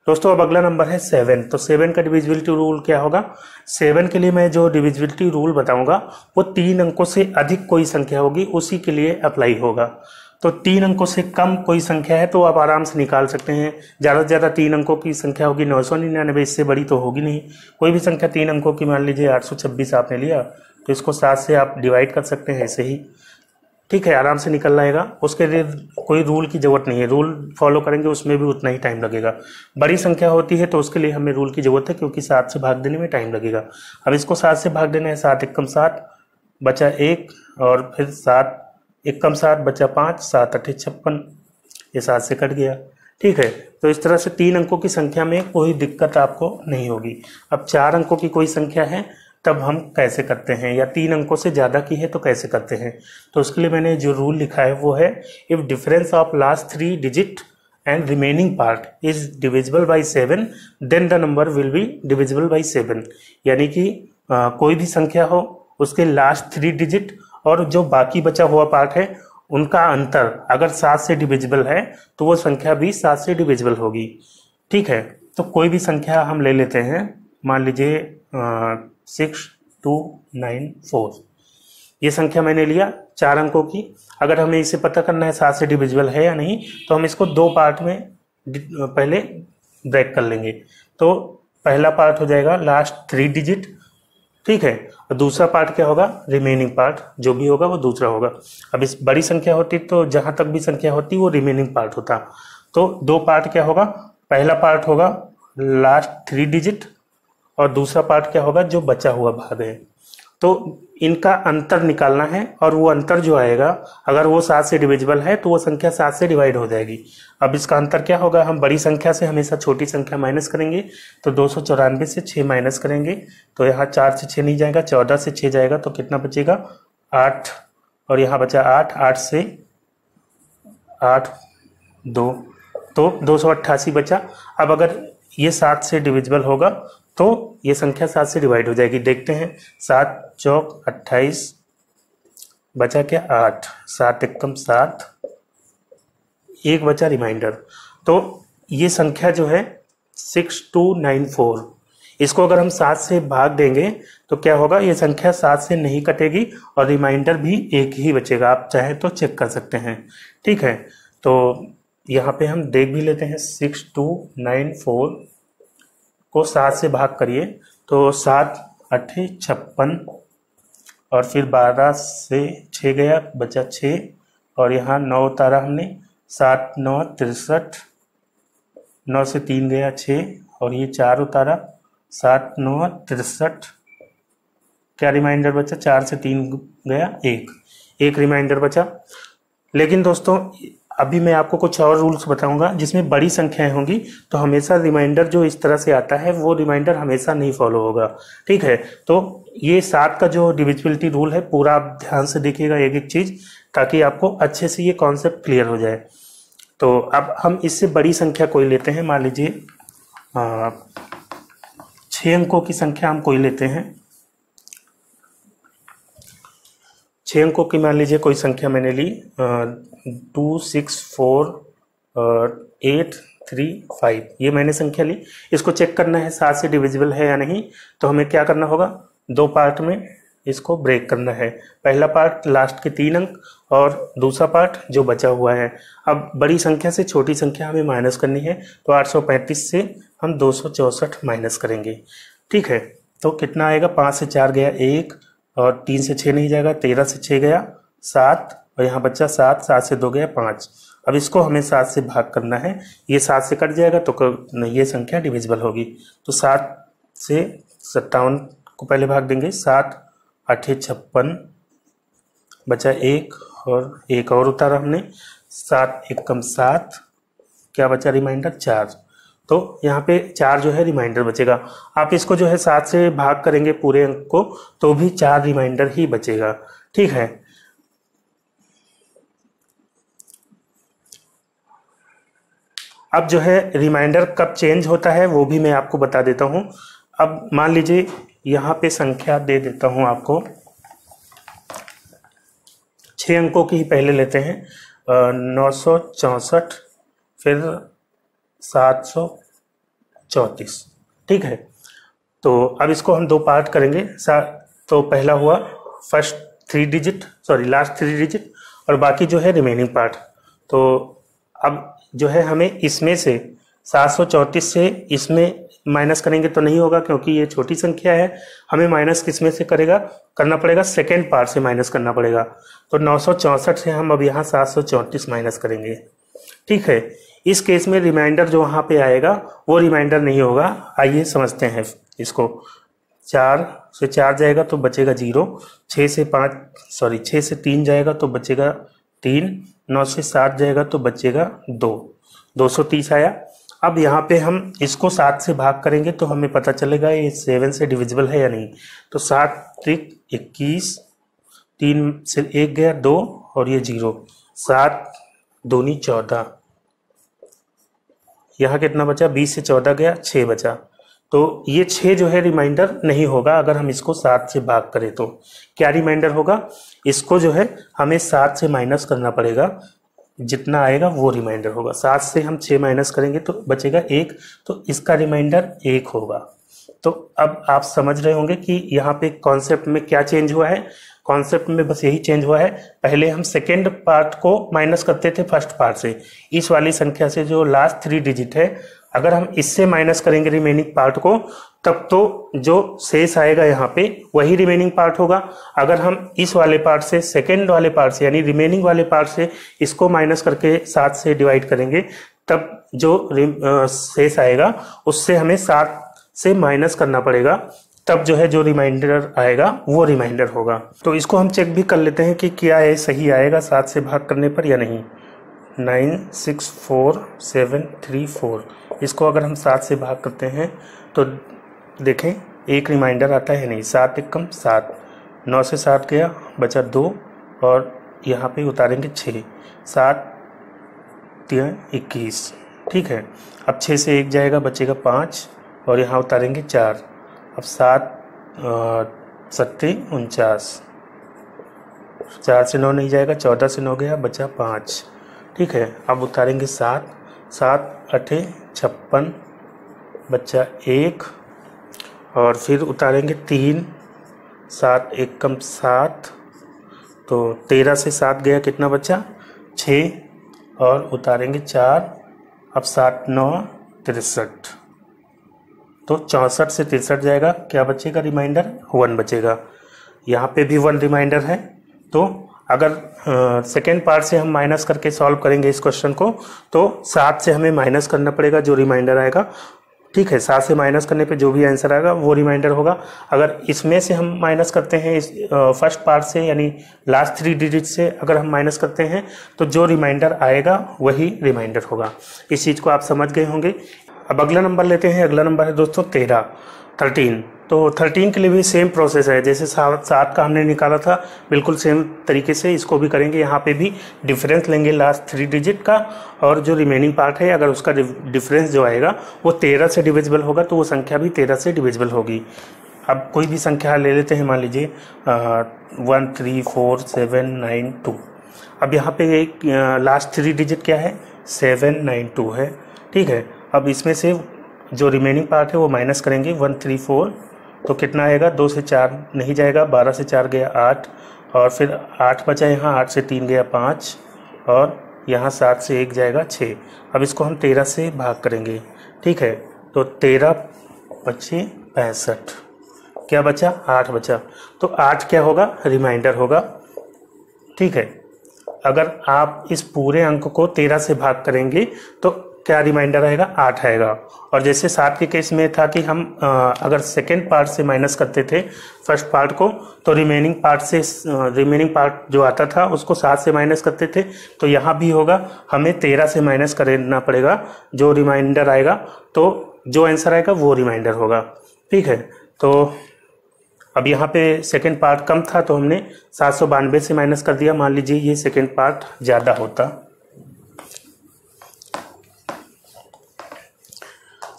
दोस्तों, अब अगला नंबर है 7। तो 7 का डिविजिबिलिटी रूल क्या होगा, 7 के लिए मैं जो डिविजिबिलिटी रूल बताऊंगा वो 3 अंकों से अधिक कोई संख्या होगी उसी के लिए अप्लाई होगा। तो 3 अंकों से कम कोई संख्या है तो आप आराम से निकाल सकते हैं। ज़्यादा से ज़्यादा 3 अंकों की संख्या होगी 999, इससे बड़ी तो होगी नहीं। कोई भी संख्या 3 अंकों की, मान लीजिए 826 आपने लिया, तो इसको 7 से आप डिवाइड कर सकते हैं ऐसे ही। ठीक है, आराम से निकल आएगा, उसके लिए कोई रूल की ज़रूरत नहीं है। रूल फॉलो करेंगे उसमें भी उतना ही टाइम लगेगा। बड़ी संख्या होती है तो उसके लिए हमें रूल की ज़रूरत है, क्योंकि 7 से भाग देने में टाइम लगेगा। अब इसको 7 से भाग देना है, 7 एकम 7 बचा 1, और फिर 7 एकम 7 बचा 5, 7 8 56, ये 7 से कट गया। ठीक है, तो इस तरह से 3 अंकों की संख्या में कोई दिक्कत आपको नहीं होगी। अब 4 अंकों की कोई संख्या है तब हम कैसे करते हैं, या 3 अंकों से ज़्यादा की है तो कैसे करते हैं। तो उसके लिए मैंने जो रूल लिखा है वो है, if difference of last 3 digit and remaining part is divisible by 7 then the number will be divisible by 7। यानी कि कोई भी संख्या हो, उसके लास्ट 3 डिजिट और जो बाकी बचा हुआ पार्ट है उनका अंतर अगर 7 से डिविजिबल है तो वो संख्या भी 7 से डिविजिबल होगी। ठीक है, तो कोई भी संख्या हम ले लेते हैं, मान लीजिए 6294, ये संख्या मैंने लिया 4 अंकों की। अगर हमें इसे पता करना है 7 से डिविजिबल है या नहीं, तो हम इसको 2 पार्ट में पहले ब्रेक कर लेंगे। तो पहला पार्ट हो जाएगा लास्ट 3 डिजिट, ठीक है, और दूसरा पार्ट क्या होगा, रिमेनिंग पार्ट, जो भी होगा वो दूसरा होगा। अब इस बड़ी संख्या होती तो जहां तक भी संख्या होती वो रिमेनिंग पार्ट होता। तो 2 पार्ट क्या होगा, पहला पार्ट होगा लास्ट 3 डिजिट और दूसरा पार्ट क्या होगा, जो बचा हुआ भाग है। तो इनका अंतर निकालना है, और वो अंतर जो आएगा अगर वो 7 से डिविजिबल है तो वो संख्या 7 से डिवाइड हो जाएगी। अब इसका अंतर क्या होगा, हम बड़ी संख्या से हमेशा छोटी संख्या माइनस करेंगे। तो 294 से 6 माइनस करेंगे तो यहाँ 4 से 6 नहीं जाएगा, 14 से 6 जाएगा, तो कितना बचेगा 8, और यहाँ बचा 8, 8 से 8 2, तो 288 बचा। अब अगर ये 7 से डिविजिबल होगा तो ये संख्या 7 से डिवाइड हो जाएगी। देखते हैं, 7 चौक 28, बचा क्या 8, 7 एकम 7, 1 बचा रिमाइंडर। तो ये संख्या जो है 6294, इसको अगर हम 7 से भाग देंगे तो क्या होगा, ये संख्या 7 से नहीं कटेगी और रिमाइंडर भी 1 ही बचेगा। आप चाहे तो चेक कर सकते हैं। ठीक है, तो यहाँ पे हम देख भी लेते हैं, 6294 को 7 से भाग करिए तो 7 8 56, और फिर 12 से 6 गया, बचा 6, और यहाँ 9 उतारा हमने, 7 9 63, 9 से 3 गया 6, और ये 4 उतारा, 7 9 63, क्या रिमाइंडर बचा, 4 से 3 गया 1 रिमाइंडर बचा। लेकिन दोस्तों अभी मैं आपको कुछ और रूल्स बताऊंगा, जिसमें बड़ी संख्याएं होंगी तो हमेशा रिमाइंडर जो इस तरह से आता है वो रिमाइंडर हमेशा नहीं फॉलो होगा। ठीक है, तो ये 7 का जो डिविजिबिलिटी रूल है पूरा आप ध्यान से देखिएगा एक एक चीज, ताकि आपको अच्छे से ये कॉन्सेप्ट क्लियर हो जाए। तो अब हम इससे बड़ी संख्या कोई लेते हैं, मान लीजिए 6 अंकों की संख्या हम कोई लेते हैं। 6 अंकों की मान लीजिए कोई संख्या मैंने ली 2 6 4 8 3 5, ये मैंने संख्या ली। इसको चेक करना है 7 से डिविजिबल है या नहीं, तो हमें क्या करना होगा, 2 पार्ट में इसको ब्रेक करना है। पहला पार्ट लास्ट के 3 अंक और दूसरा पार्ट जो बचा हुआ है। अब बड़ी संख्या से छोटी संख्या हमें माइनस करनी है, तो 835 से हम 264 माइनस करेंगे। ठीक है, तो कितना आएगा, 5 से 4 गया 1 और 3 से 6 नहीं जाएगा, 13 से 6 गया 7 और यहाँ बच्चा 7, 7 से 2 गया 5। अब इसको हमें 7 से भाग करना है, ये 7 से कट जाएगा तो ये संख्या डिविजिबल होगी। तो 7 से 57 को पहले भाग देंगे, 7 8 56, बचा 1 और 1 और उतारा हमने, 7 1 कम 7, क्या बचा रिमाइंडर 4। तो यहाँ पे 4 जो है रिमाइंडर बचेगा। आप इसको जो है 7 से भाग करेंगे पूरे अंक को तो भी 4 रिमाइंडर ही बचेगा। ठीक है, अब जो है रिमाइंडर कब चेंज होता है वो भी मैं आपको बता देता हूँ। अब मान लीजिए यहाँ पे संख्या दे देता हूँ आपको, 6 अंकों की ही पहले लेते हैं, 964 फिर 734। ठीक है, तो अब इसको हम 2 पार्ट करेंगे। तो पहला हुआ first 3 digit, sorry last 3 digit, और बाकी जो है रिमेनिंग पार्ट। तो अब जो है हमें इसमें से 734 से इसमें माइनस करेंगे तो नहीं होगा, क्योंकि ये छोटी संख्या है। हमें माइनस किस में से करना पड़ेगा, सेकेंड पार्ट से माइनस करना पड़ेगा। तो 964 से हम अब यहाँ 734 माइनस करेंगे। ठीक है, इस केस में रिमाइंडर जो वहाँ पे आएगा वो रिमाइंडर नहीं होगा। आइए समझते हैं इसको। 4 से 4 जाएगा तो बचेगा 0, 6 से 3 जाएगा तो बचेगा 3, 9 से 7 जाएगा तो बचेगा 2, 230 आया। अब यहाँ पे हम इसको 7 से भाग करेंगे तो हमें पता चलेगा ये 7 से डिविजिबल है या नहीं। तो 7 त्रिक 21, 3 से 1 गया 2 और ये 0, 7 दूनी 14, यहाँ कितना बचा, 20 से 14 गया 6 बचा। तो ये 6 जो है रिमाइंडर नहीं होगा अगर हम इसको 7 से भाग करें। तो क्या रिमाइंडर होगा, इसको जो है हमें 7 से माइनस करना पड़ेगा, जितना आएगा वो रिमाइंडर होगा। 7 से हम 6 माइनस करेंगे तो बचेगा 1, तो इसका रिमाइंडर 1 होगा। तो अब आप समझ रहे होंगे कि यहाँ पे कॉन्सेप्ट में क्या चेंज हुआ है। कॉन्सेप्ट में बस यही चेंज हुआ है, पहले हम सेकेंड पार्ट को माइनस करते थे फर्स्ट पार्ट से। इस वाली संख्या से जो लास्ट 3 डिजिट है, अगर हम इससे माइनस करेंगे रिमेनिंग पार्ट को, तब तो जो शेष आएगा यहाँ पे वही रिमेनिंग पार्ट होगा। अगर हम इस वाले पार्ट से, सेकेंड वाले पार्ट से, यानी रिमेनिंग वाले पार्ट से इसको माइनस करके 7 से डिवाइड करेंगे, तब जो शेष आएगा उससे हमें 7 से माइनस करना पड़ेगा, तब जो है जो रिमाइंडर आएगा वो रिमाइंडर होगा। तो इसको हम चेक भी कर लेते हैं कि क्या ये सही आएगा 7 से भाग करने पर या नहीं। 9 6 4 7 3 4, इसको अगर हम 7 से भाग करते हैं तो देखें एक रिमाइंडर आता है नहीं। 7 1 कम 7, 9 से 7 गया बचा 2 और यहाँ पे उतारेंगे 6, 7 3 21। ठीक है, अब 6 से 1 जाएगा बचेगा 5 और यहाँ उतारेंगे 4। अब 7 7 49, 4 से 9 नहीं जाएगा, 14 से 9 गया बचा 5। ठीक है, अब उतारेंगे 7, 7 8 56 बचा 1 और फिर उतारेंगे 3, 7 1 कम 7, तो 13 से 7 गया कितना बचा 6 और उतारेंगे 4। अब 7 9 63, तो 64 से 63 जाएगा, क्या बचेगा रिमाइंडर 1 बचेगा। यहाँ पे भी 1 रिमाइंडर है। तो अगर सेकेंड पार्ट से हम माइनस करके सॉल्व करेंगे इस क्वेश्चन को, तो 7 से हमें माइनस करना पड़ेगा जो रिमाइंडर आएगा। ठीक है, 7 से माइनस करने पे जो भी आंसर आएगा वो रिमाइंडर होगा। अगर इसमें से हम माइनस करते हैं इस फर्स्ट पार्ट से, यानी लास्ट 3 डिजिट से अगर हम माइनस करते हैं तो जो रिमाइंडर आएगा वही रिमाइंडर होगा। इस चीज़ को आप समझ गए होंगे। अब अगला नंबर लेते हैं। अगला नंबर है दोस्तों 13। तो 13 के लिए भी सेम प्रोसेस है, जैसे 7 का हमने निकाला था बिल्कुल सेम तरीके से इसको भी करेंगे। यहाँ पे भी डिफरेंस लेंगे लास्ट 3 डिजिट का, और जो रिमेनिंग पार्ट है अगर उसका डिफरेंस जो आएगा वो 13 से डिविजिबल होगा तो वो संख्या भी 13 से डिविजिबल होगी। अब कोई भी संख्या ले लेते हैं, मान लीजिए 1 3 4 7 9 2। अब यहाँ पे एक लास्ट 3 डिजिट क्या है, 7 9 2 है, ठीक है। अब इसमें से जो रिमेनिंग पार्ट है वो माइनस करेंगे, 1 3 4, तो कितना आएगा, 2 से 4 नहीं जाएगा, 12 से 4 गया 8, और फिर 8 बचा यहाँ, 8 से 3 गया 5, और यहाँ 7 से 1 जाएगा 6। अब इसको हम 13 से भाग करेंगे, ठीक है। तो 13 बचे 65, क्या बचा, 8 बचा, तो 8 क्या होगा, रिमाइंडर होगा, ठीक है। अगर आप इस पूरे अंक को 13 से भाग करेंगे तो क्या रिमाइंडर आएगा, 8 आएगा। और जैसे 7 के केस में था कि हम अगर सेकेंड पार्ट से माइनस करते थे फर्स्ट पार्ट को, तो रिमेनिंग पार्ट जो आता था उसको 7 से माइनस करते थे, तो यहाँ भी होगा, हमें 13 से माइनस करना पड़ेगा, जो रिमाइंडर आएगा, तो जो आंसर आएगा वो रिमाइंडर होगा, ठीक है। तो अब यहाँ पे सेकेंड पार्ट कम था तो हमने 792 से माइनस कर दिया। मान लीजिए ये सेकेंड पार्ट ज़्यादा होता,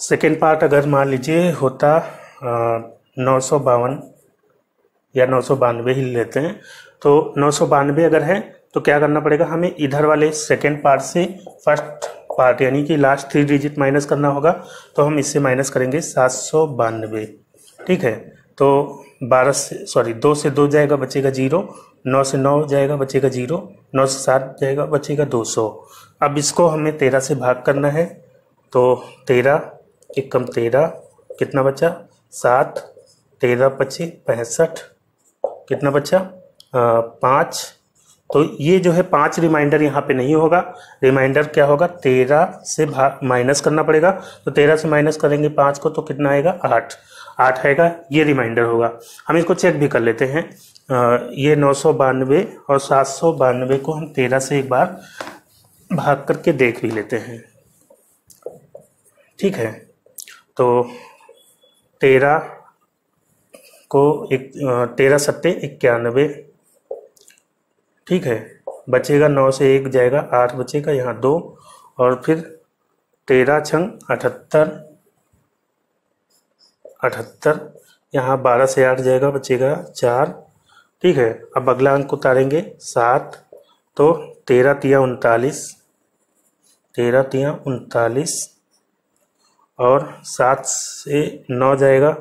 सेकेंड पार्ट अगर मान लीजिए होता 952 या 992 ही लेते हैं, तो 992 अगर है तो क्या करना पड़ेगा, हमें इधर वाले सेकेंड पार्ट से फर्स्ट पार्ट यानी कि लास्ट 3 डिजिट माइनस करना होगा। तो हम इससे माइनस करेंगे 792, ठीक है। तो 2 से 2 जाएगा बचेगा 0, 9 से 9 जाएगा बचेगा 0, 9 से 7 जाएगा बचेगा 200। अब इसको हमें 13 से भाग करना है, तो 13 एकम 13, कितना बचा, 7, 13 बचे 65, कितना बचा 5। तो ये जो है 5 रिमाइंडर यहाँ पे नहीं होगा, रिमाइंडर क्या होगा, 13 से माइनस करना पड़ेगा। तो 13 से माइनस करेंगे 5 को तो कितना आएगा, 8 आएगा, ये रिमाइंडर होगा। हम इसको चेक भी कर लेते हैं, ये 992 और 792 को हम 13 से एक बार भाग करके देख भी लेते हैं, ठीक है। तो 13 को 13 सत्ते 91, ठीक है। बचेगा 9 से 1 जाएगा 8 बचेगा, यहाँ 2, और फिर 13 छंग 78, यहाँ 12 से 8 जाएगा बचेगा 4, ठीक है। अब अगला अंक उतारेंगे 7, तो 13 तिया 39, 13 तिया 39, और 7 से 9 जाएगा,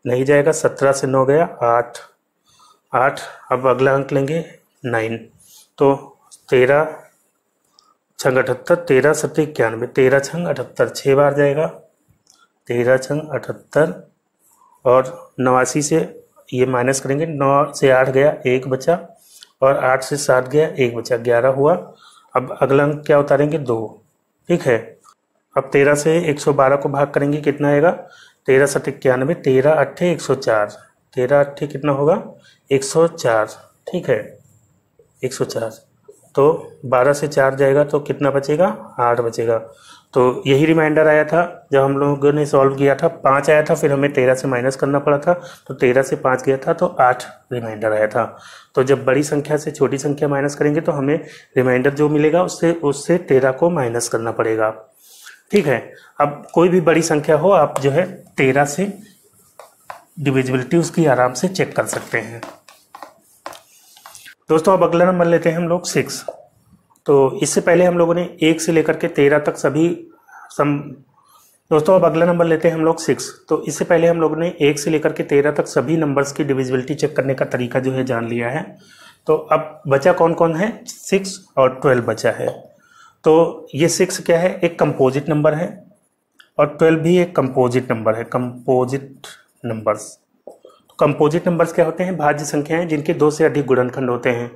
नहीं जाएगा, 17 से 9 गया 8। अब अगला अंक लेंगे 9, तो 13 छंग 78, 13 सत्ते 91, 13 छंग 78 6 बार जाएगा, 13 छंग 78, और 89 से ये माइनस करेंगे, 9 से 8 गया 1 बचा, और 8 से 7 गया 1 बचा, 11 हुआ। अब अगला अंक क्या उतारेंगे, 2, ठीक है। अब 13 से 112 को भाग करेंगे, कितना आएगा, 13 सत्ते 91, 13 अट्ठे 104, 13 अट्ठे कितना होगा, 104, ठीक है, 104। तो 12 से 4 जाएगा तो कितना बचेगा, 8 बचेगा। तो यही रिमाइंडर आया था जब हम लोगों ने सॉल्व किया था, 5 आया था, फिर हमें 13 से माइनस करना पड़ा था, तो 13 से 5 गया था तो 8 रिमाइंडर आया था। तो जब बड़ी संख्या से छोटी संख्या माइनस करेंगे तो हमें रिमाइंडर जो मिलेगा उससे 13 को माइनस करना पड़ेगा, ठीक है। अब कोई भी बड़ी संख्या हो, आप जो है 13 से डिविजिबिलिटी उसकी आराम से चेक कर सकते हैं। दोस्तों अब अगला नंबर लेते हैं हम लोग 6। तो इससे पहले हम लोगों ने 1 से लेकर के 13 तक दोस्तों अब अगला नंबर लेते हैं हम लोग 6। तो इससे पहले हम लोगों ने 1 से लेकर के 13 तक सभी नंबर्स की डिविजिबिलिटी चेक करने का तरीका जो है जान लिया है। तो अब बचा कौन कौन है, 6 और 12 बचा है। तो ये 6 क्या है, एक कंपोजिट नंबर है, और 12 भी एक कंपोजिट नंबर है, कंपोजिट नंबर्स। कंपोजिट नंबर्स क्या होते हैं, भाज्य संख्याएं जिनके 2 से अधिक गुणनखंड होते हैं।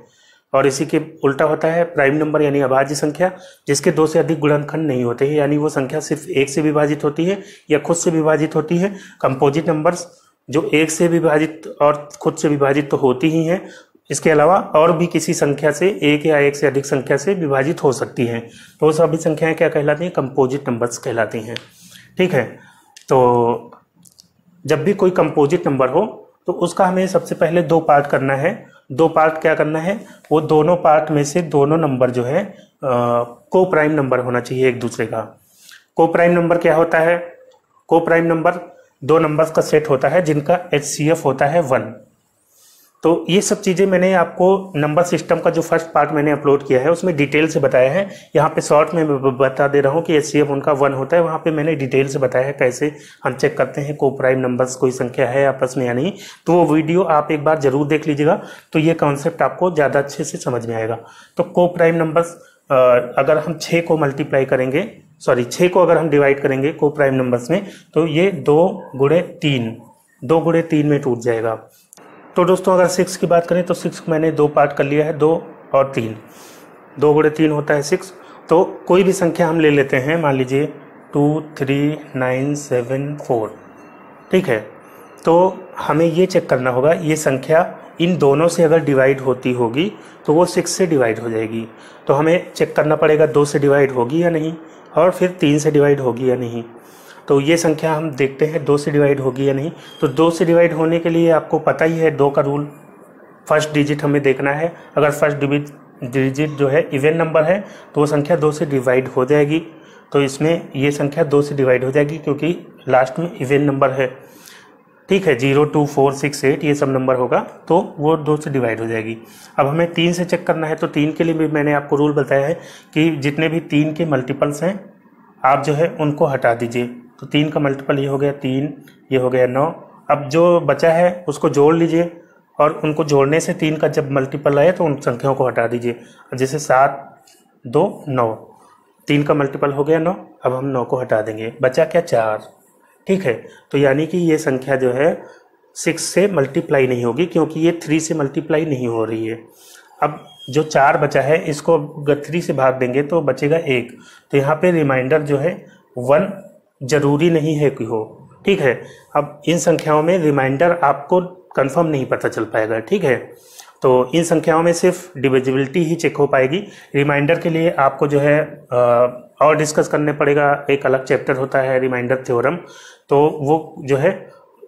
और इसी के उल्टा होता है प्राइम नंबर यानी अभाज्य संख्या, जिसके 2 से अधिक गुणनखंड नहीं होते हैं, यानी वो संख्या सिर्फ 1 से विभाजित होती है या खुद से विभाजित होती है। कंपोजिट नंबर्स जो 1 से विभाजित और खुद से विभाजित तो होती ही हैं, इसके अलावा और भी किसी संख्या से 1 या 1 से अधिक संख्या से विभाजित हो सकती हैं। तो सभी संख्याएं क्या कहलाती हैं, कंपोजिट नंबर्स कहलाती हैं, ठीक है। तो जब भी कोई कंपोजिट नंबर हो तो उसका हमें सबसे पहले दो पार्ट करना है। दो पार्ट क्या करना है, वो दोनों पार्ट में से दोनों नंबर जो है को प्राइम नंबर होना चाहिए एक दूसरे का। को प्राइम नंबर क्या होता है, को प्राइम नंबर दो नंबर्स का सेट होता है जिनका HCF होता है 1। तो ये सब चीज़ें मैंने आपको नंबर सिस्टम का जो फर्स्ट पार्ट मैंने अपलोड किया है उसमें डिटेल से बताया है। यहाँ पे शॉर्ट में बता दे रहा हूँ कि HCF उनका 1 होता है, वहाँ पे मैंने डिटेल से बताया है कैसे हम चेक करते हैं को प्राइम नंबर्स कोई संख्या है आपस में या नहीं। तो वो वीडियो आप एक बार जरूर देख लीजिएगा, तो ये कॉन्सेप्ट आपको ज़्यादा अच्छे से समझ में आएगा। तो को प्राइम नंबर्स अगर हम 6 को मल्टीप्लाई करेंगे, 6 को अगर हम डिवाइड करेंगे को प्राइम नंबर्स में, तो ये 2 गुणे 3 में टूट जाएगा। तो दोस्तों अगर 6 की बात करें तो 6 मैंने दो पार्ट कर लिया है, 2 और 3। 2 गुणे 3 होता है 6। तो कोई भी संख्या हम ले लेते हैं, मान लीजिए 2 3 9 7 4, ठीक है। तो हमें ये चेक करना होगा ये संख्या इन दोनों से अगर डिवाइड होती होगी तो वो 6 से डिवाइड हो जाएगी। तो हमें चेक करना पड़ेगा 2 से डिवाइड होगी या नहीं, और फिर 3 से डिवाइड होगी या नहीं। तो ये संख्या हम देखते हैं 2 से डिवाइड होगी या नहीं। तो 2 से डिवाइड होने के लिए आपको पता ही है 2 का रूल, फर्स्ट डिजिट हमें देखना है। अगर फर्स्ट डिजिट जो है इवन नंबर है तो वो संख्या 2 से डिवाइड हो जाएगी। तो इसमें ये संख्या 2 से डिवाइड हो जाएगी क्योंकि लास्ट में इवन नंबर है, ठीक है। 0 2 4 6 8 ये सब नंबर होगा तो वो 2 से डिवाइड हो जाएगी। अब हमें 3 से चेक करना है, तो 3 के लिए भी मैंने आपको रूल बताया है कि जितने भी 3 के मल्टीपल्स हैं आप जो है उनको हटा दीजिए। तो 3 का मल्टीपल ये हो गया 3, ये हो गया 9। अब जो बचा है उसको जोड़ लीजिए, और उनको जोड़ने से 3 का जब मल्टीपल आए तो उन संख्याओं को हटा दीजिए। जैसे 7 2 9, 3 का मल्टीपल हो गया 9। अब हम 9 को हटा देंगे, बचा क्या 4, ठीक है। तो यानी कि ये संख्या जो है 6 से मल्टीप्लाई नहीं होगी क्योंकि ये 3 से मल्टीप्लाई नहीं हो रही है। अब जो 4 बचा है इसको अगर 3 से भाग देंगे तो बचेगा 1। तो यहाँ पे रिमाइंडर जो है 1 जरूरी नहीं है कि हो, ठीक है। अब इन संख्याओं में रिमाइंडर आपको कंफर्म नहीं पता चल पाएगा, ठीक है। तो इन संख्याओं में सिर्फ डिविजिबिलिटी ही चेक हो पाएगी। रिमाइंडर के लिए आपको जो है और डिस्कस करने पड़ेगा, एक अलग चैप्टर होता है रिमाइंडर थ्योरम, तो वो जो है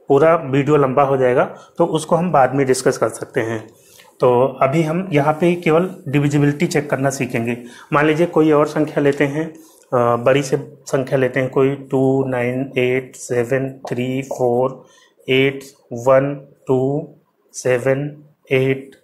पूरा वीडियो लंबा हो जाएगा, तो उसको हम बाद में डिस्कस कर सकते हैं। तो अभी हम यहाँ पे केवल डिविजिबिलिटी चेक करना सीखेंगे। मान लीजिए कोई और संख्या लेते हैं, बड़ी से संख्या लेते हैं, कोई 2 9 8 7 3 4 8 1 2 7 8,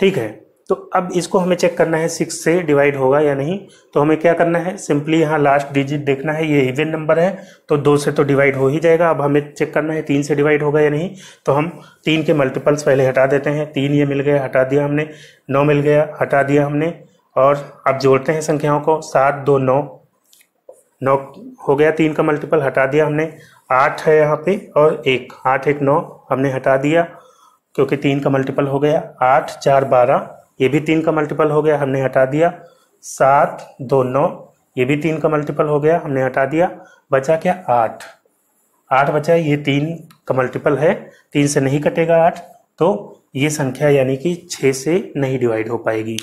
ठीक है। तो अब इसको हमें चेक करना है 6 से डिवाइड होगा या नहीं। तो हमें क्या करना है, सिंपली यहाँ लास्ट डिजिट देखना है, ये इवन नंबर है तो 2 से तो डिवाइड हो ही जाएगा। अब हमें चेक करना है 3 से डिवाइड होगा या नहीं। तो हम 3 के मल्टीपल्स पहले हटा देते हैं। 3 ये मिल गया, हटा दिया हमने। 9 मिल गया, हटा दिया हमने। और अब जोड़ते हैं संख्याओं को, 7 2 9, 9 हो गया, 3 का मल्टीपल हटा दिया हमने। 8 है यहाँ पे और 1, 8 1 9 हमने हटा दिया क्योंकि 3 का मल्टीपल हो गया। 8 4 12, ये भी 3 का मल्टीपल हो गया, हमने हटा दिया। 7 2 9, ये भी 3 का मल्टीपल हो गया, हमने हटा दिया। बचा क्या 8, 8 बचा, ये 3 का मल्टीपल है, 3 से नहीं कटेगा 8, तो ये संख्या यानी कि 6 से नहीं डिवाइड हो पाएगी,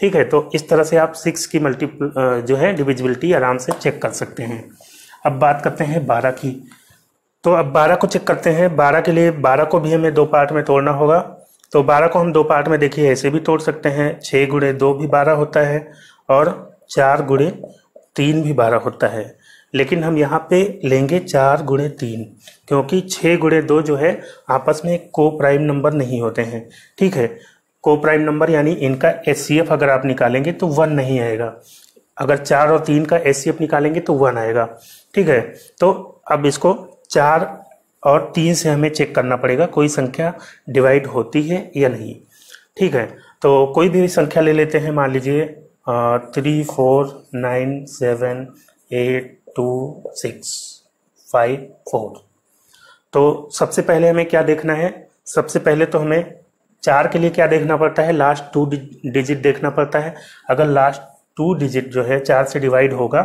ठीक है। तो इस तरह से आप 6 की मल्टीपल जो है डिविजिबिलिटी आराम से चेक कर सकते हैं। अब बात करते हैं 12 की। तो अब 12 को चेक करते हैं। 12 के लिए 12 को भी हमें 2 पार्ट में तोड़ना होगा। तो 12 को हम 2 पार्ट में देखिए ऐसे भी तोड़ सकते हैं। 6 गुणे 2 भी 12 होता है और 4 गुणे 3 भी 12 होता है। लेकिन हम यहाँ पे लेंगे 4 गुणे 3 क्योंकि 6 गुणे 2 जो है आपस में को प्राइम नंबर नहीं होते हैं, ठीक है। को प्राइम नंबर यानी इनका HCF अगर आप निकालेंगे तो 1 नहीं आएगा। अगर 4 और 3 का HCF निकालेंगे तो 1 आएगा, ठीक है। तो अब इसको 4 और 3 से हमें चेक करना पड़ेगा कोई संख्या डिवाइड होती है या नहीं, ठीक है। तो कोई भी संख्या ले लेते हैं, मान लीजिए 3 4 9 7 8 2 6 5 4। तो सबसे पहले हमें क्या देखना है, सबसे पहले तो हमें 4 के लिए क्या देखना पड़ता है, लास्ट 2 डिजिट देखना पड़ता है। अगर लास्ट 2 डिजिट जो है 4 से डिवाइड होगा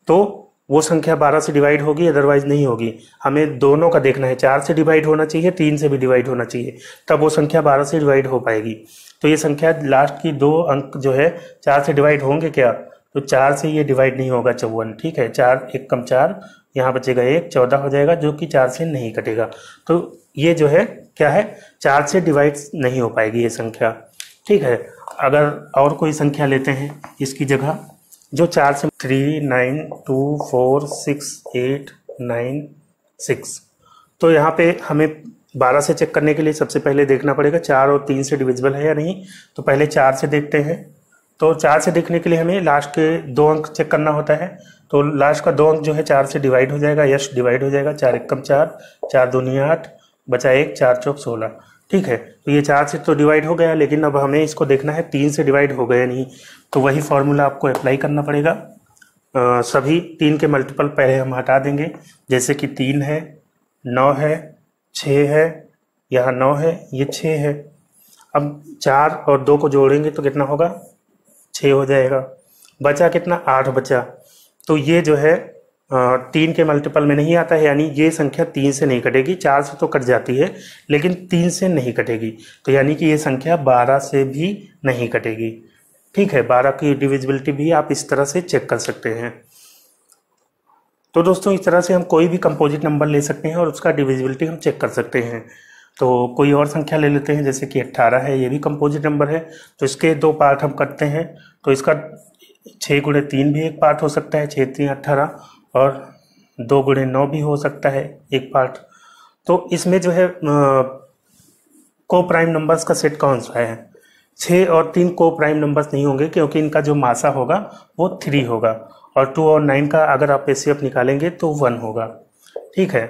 तो वो संख्या 12 से डिवाइड होगी, अदरवाइज नहीं होगी। हमें दोनों का देखना है, 4 से डिवाइड होना चाहिए, 3 से भी डिवाइड होना चाहिए, तब वो संख्या 12 से डिवाइड हो पाएगी। तो ये संख्या लास्ट की 2 अंक जो है 4 से डिवाइड होंगे क्या, तो 4 से ये डिवाइड नहीं होगा 54, ठीक है। 4 1 कम 4 यहाँ बचेगा 1, 14 हो जाएगा, जो कि 4 से नहीं कटेगा। तो ये जो है क्या है, 4 से डिवाइड नहीं हो पाएगी ये संख्या। ठीक है, अगर और कोई संख्या लेते हैं इसकी जगह जो 4 से 3, 9, 2, 4, 6, 8, 9, 6। तो यहाँ पे हमें 12 से चेक करने के लिए सबसे पहले देखना पड़ेगा 4 और 3 से डिविजिबल है या नहीं। तो पहले 4 से देखते हैं। तो 4 से देखने के लिए हमें लास्ट के 2 अंक चेक करना होता है। तो लास्ट का 2 अंक जो है 4 से डिवाइड हो जाएगा, यस डिवाइड हो जाएगा। 4 एकम 4, 4 दूनी 8, बचा 1, 4 चौक 16। ठीक है, तो ये 4 से तो डिवाइड हो गया, लेकिन अब हमें इसको देखना है 3 से डिवाइड हो गया नहीं। तो वही फॉर्मूला आपको अप्लाई करना पड़ेगा। सभी 3 के मल्टीपल पहले हम हटा देंगे, जैसे कि 3 है, 9 है, 6 है, यहाँ 9 है, ये 6 है। अब 4 और 2 को जोड़ेंगे तो कितना होगा, 6 हो जाएगा। बचा कितना, 8 बचा। तो ये जो है 3 के मल्टीपल में नहीं आता है, यानी ये संख्या 3 से नहीं कटेगी। 4 से तो कट जाती है, लेकिन 3 से नहीं कटेगी। तो यानी कि ये संख्या 12 से भी नहीं कटेगी। ठीक है, 12 की डिविजिबिलिटी भी आप इस तरह से चेक कर सकते हैं। तो दोस्तों, इस तरह से हम कोई भी कंपोजिट नंबर ले सकते हैं और उसका डिविजिबिलिटी हम चेक कर सकते हैं। तो कोई और संख्या ले लेते हैं, जैसे कि 18 है, ये भी कंपोजिट नंबर है। तो इसके 2 पार्ट हम करते हैं। तो इसका 6 गुणे 3 भी एक पार्ट हो सकता है, 6 3 18, और 2 गुणे 9 भी हो सकता है एक पार्ट। तो इसमें जो है को प्राइम नंबर्स का सेट कौन सा है। 6 और 3 को प्राइम नंबर्स नहीं होंगे, क्योंकि इनका जो मासा होगा वो 3 होगा, और 2 और 9 का अगर आप एचसीएफ निकालेंगे तो 1 होगा। ठीक है,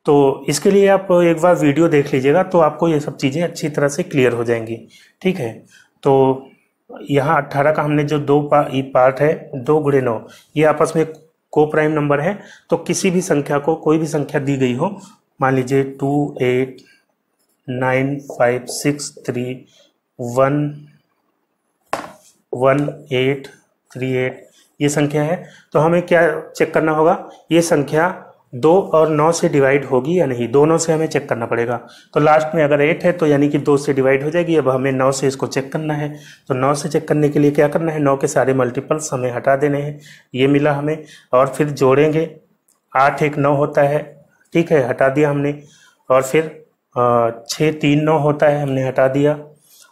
तो इसके लिए आप एक बार वीडियो देख लीजिएगा, तो आपको ये सब चीज़ें अच्छी तरह से क्लियर हो जाएंगी। ठीक है, तो यहाँ 18 का हमने जो 2 पार्ट है, 2 गुणे 9, ये आपस में को प्राइम नंबर है। तो किसी भी संख्या को, कोई भी संख्या दी गई हो, मान लीजिए 2, 8, 9, 5, 6, 3, 1, 1, 8, 3, 8 ये संख्या है। तो हमें क्या चेक करना होगा, ये संख्या 2 और 9 से डिवाइड होगी या नहीं, दोनों से हमें चेक करना पड़ेगा। तो लास्ट में अगर 8 है तो यानी कि 2 से डिवाइड हो जाएगी। अब हमें 9 से इसको चेक करना है। तो 9 से चेक करने के लिए क्या करना है, 9 के सारे मल्टीपल्स हमें हटा देने हैं, ये मिला हमें, और फिर जोड़ेंगे। 8 1 9 होता है, ठीक है, हटा दिया हमने। और फिर 6 3 9 होता है, हमने हटा दिया।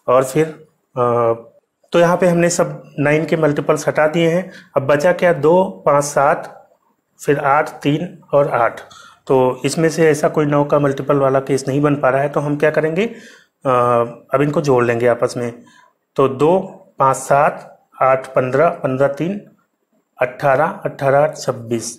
और फिर तो यहाँ पे हमने सब 9 के मल्टीपल्स हटा दिए हैं। अब बचा क्या, 2 5 7, फिर 8 3 और 8। तो इसमें से ऐसा कोई 9 का मल्टीपल वाला केस नहीं बन पा रहा है, तो हम क्या करेंगे, अब इनको जोड़ लेंगे आपस में। तो 2 5 7, 8 15, 15 3 18, 18 8 26।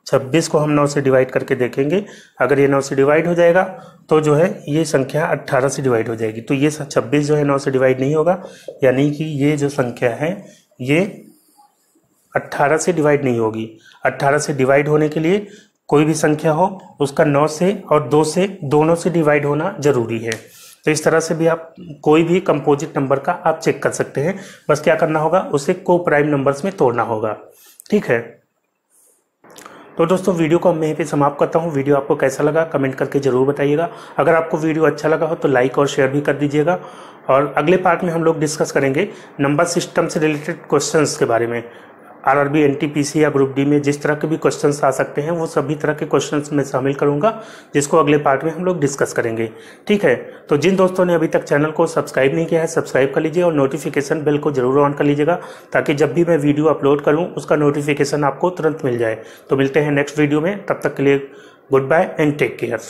26 को हम 9 से डिवाइड करके देखेंगे। अगर ये 9 से डिवाइड हो जाएगा तो जो है ये संख्या 18 से डिवाइड हो जाएगी। तो ये 26 जो है 9 से डिवाइड नहीं होगा, यानी कि ये जो संख्या है ये 18 से डिवाइड नहीं होगी। 18 से डिवाइड होने के लिए कोई भी संख्या हो उसका 9 से और 2 से, दोनों से डिवाइड होना जरूरी है। तो इस तरह से भी आप कोई भी कंपोजिट नंबर का आप चेक कर सकते हैं। बस क्या करना होगा, उसे को प्राइम नंबर्स में तोड़ना होगा। ठीक है, तो दोस्तों वीडियो को मैं यहीं पे समाप्त करता हूँ। वीडियो आपको कैसा लगा कमेंट करके जरूर बताइएगा। अगर आपको वीडियो अच्छा लगा हो तो लाइक और शेयर भी कर दीजिएगा। और अगले पार्ट में हम लोग डिस्कस करेंगे नंबर सिस्टम से रिलेटेड क्वेश्चंस के बारे में। आरआरबी, एनटीपीसी या ग्रुप डी में जिस तरह के भी क्वेश्चंस आ सकते हैं वो सभी तरह के क्वेश्चंस मैं शामिल करूंगा, जिसको अगले पार्ट में हम लोग डिस्कस करेंगे। ठीक है, तो जिन दोस्तों ने अभी तक चैनल को सब्सक्राइब नहीं किया है, सब्सक्राइब कर लीजिए और नोटिफिकेशन बेल को जरूर ऑन कर लीजिएगा, ताकि जब भी मैं वीडियो अपलोड करूँ उसका नोटिफिकेशन आपको तुरंत मिल जाए। तो मिलते हैं नेक्स्ट वीडियो में, तब तक के लिए good bye and take care.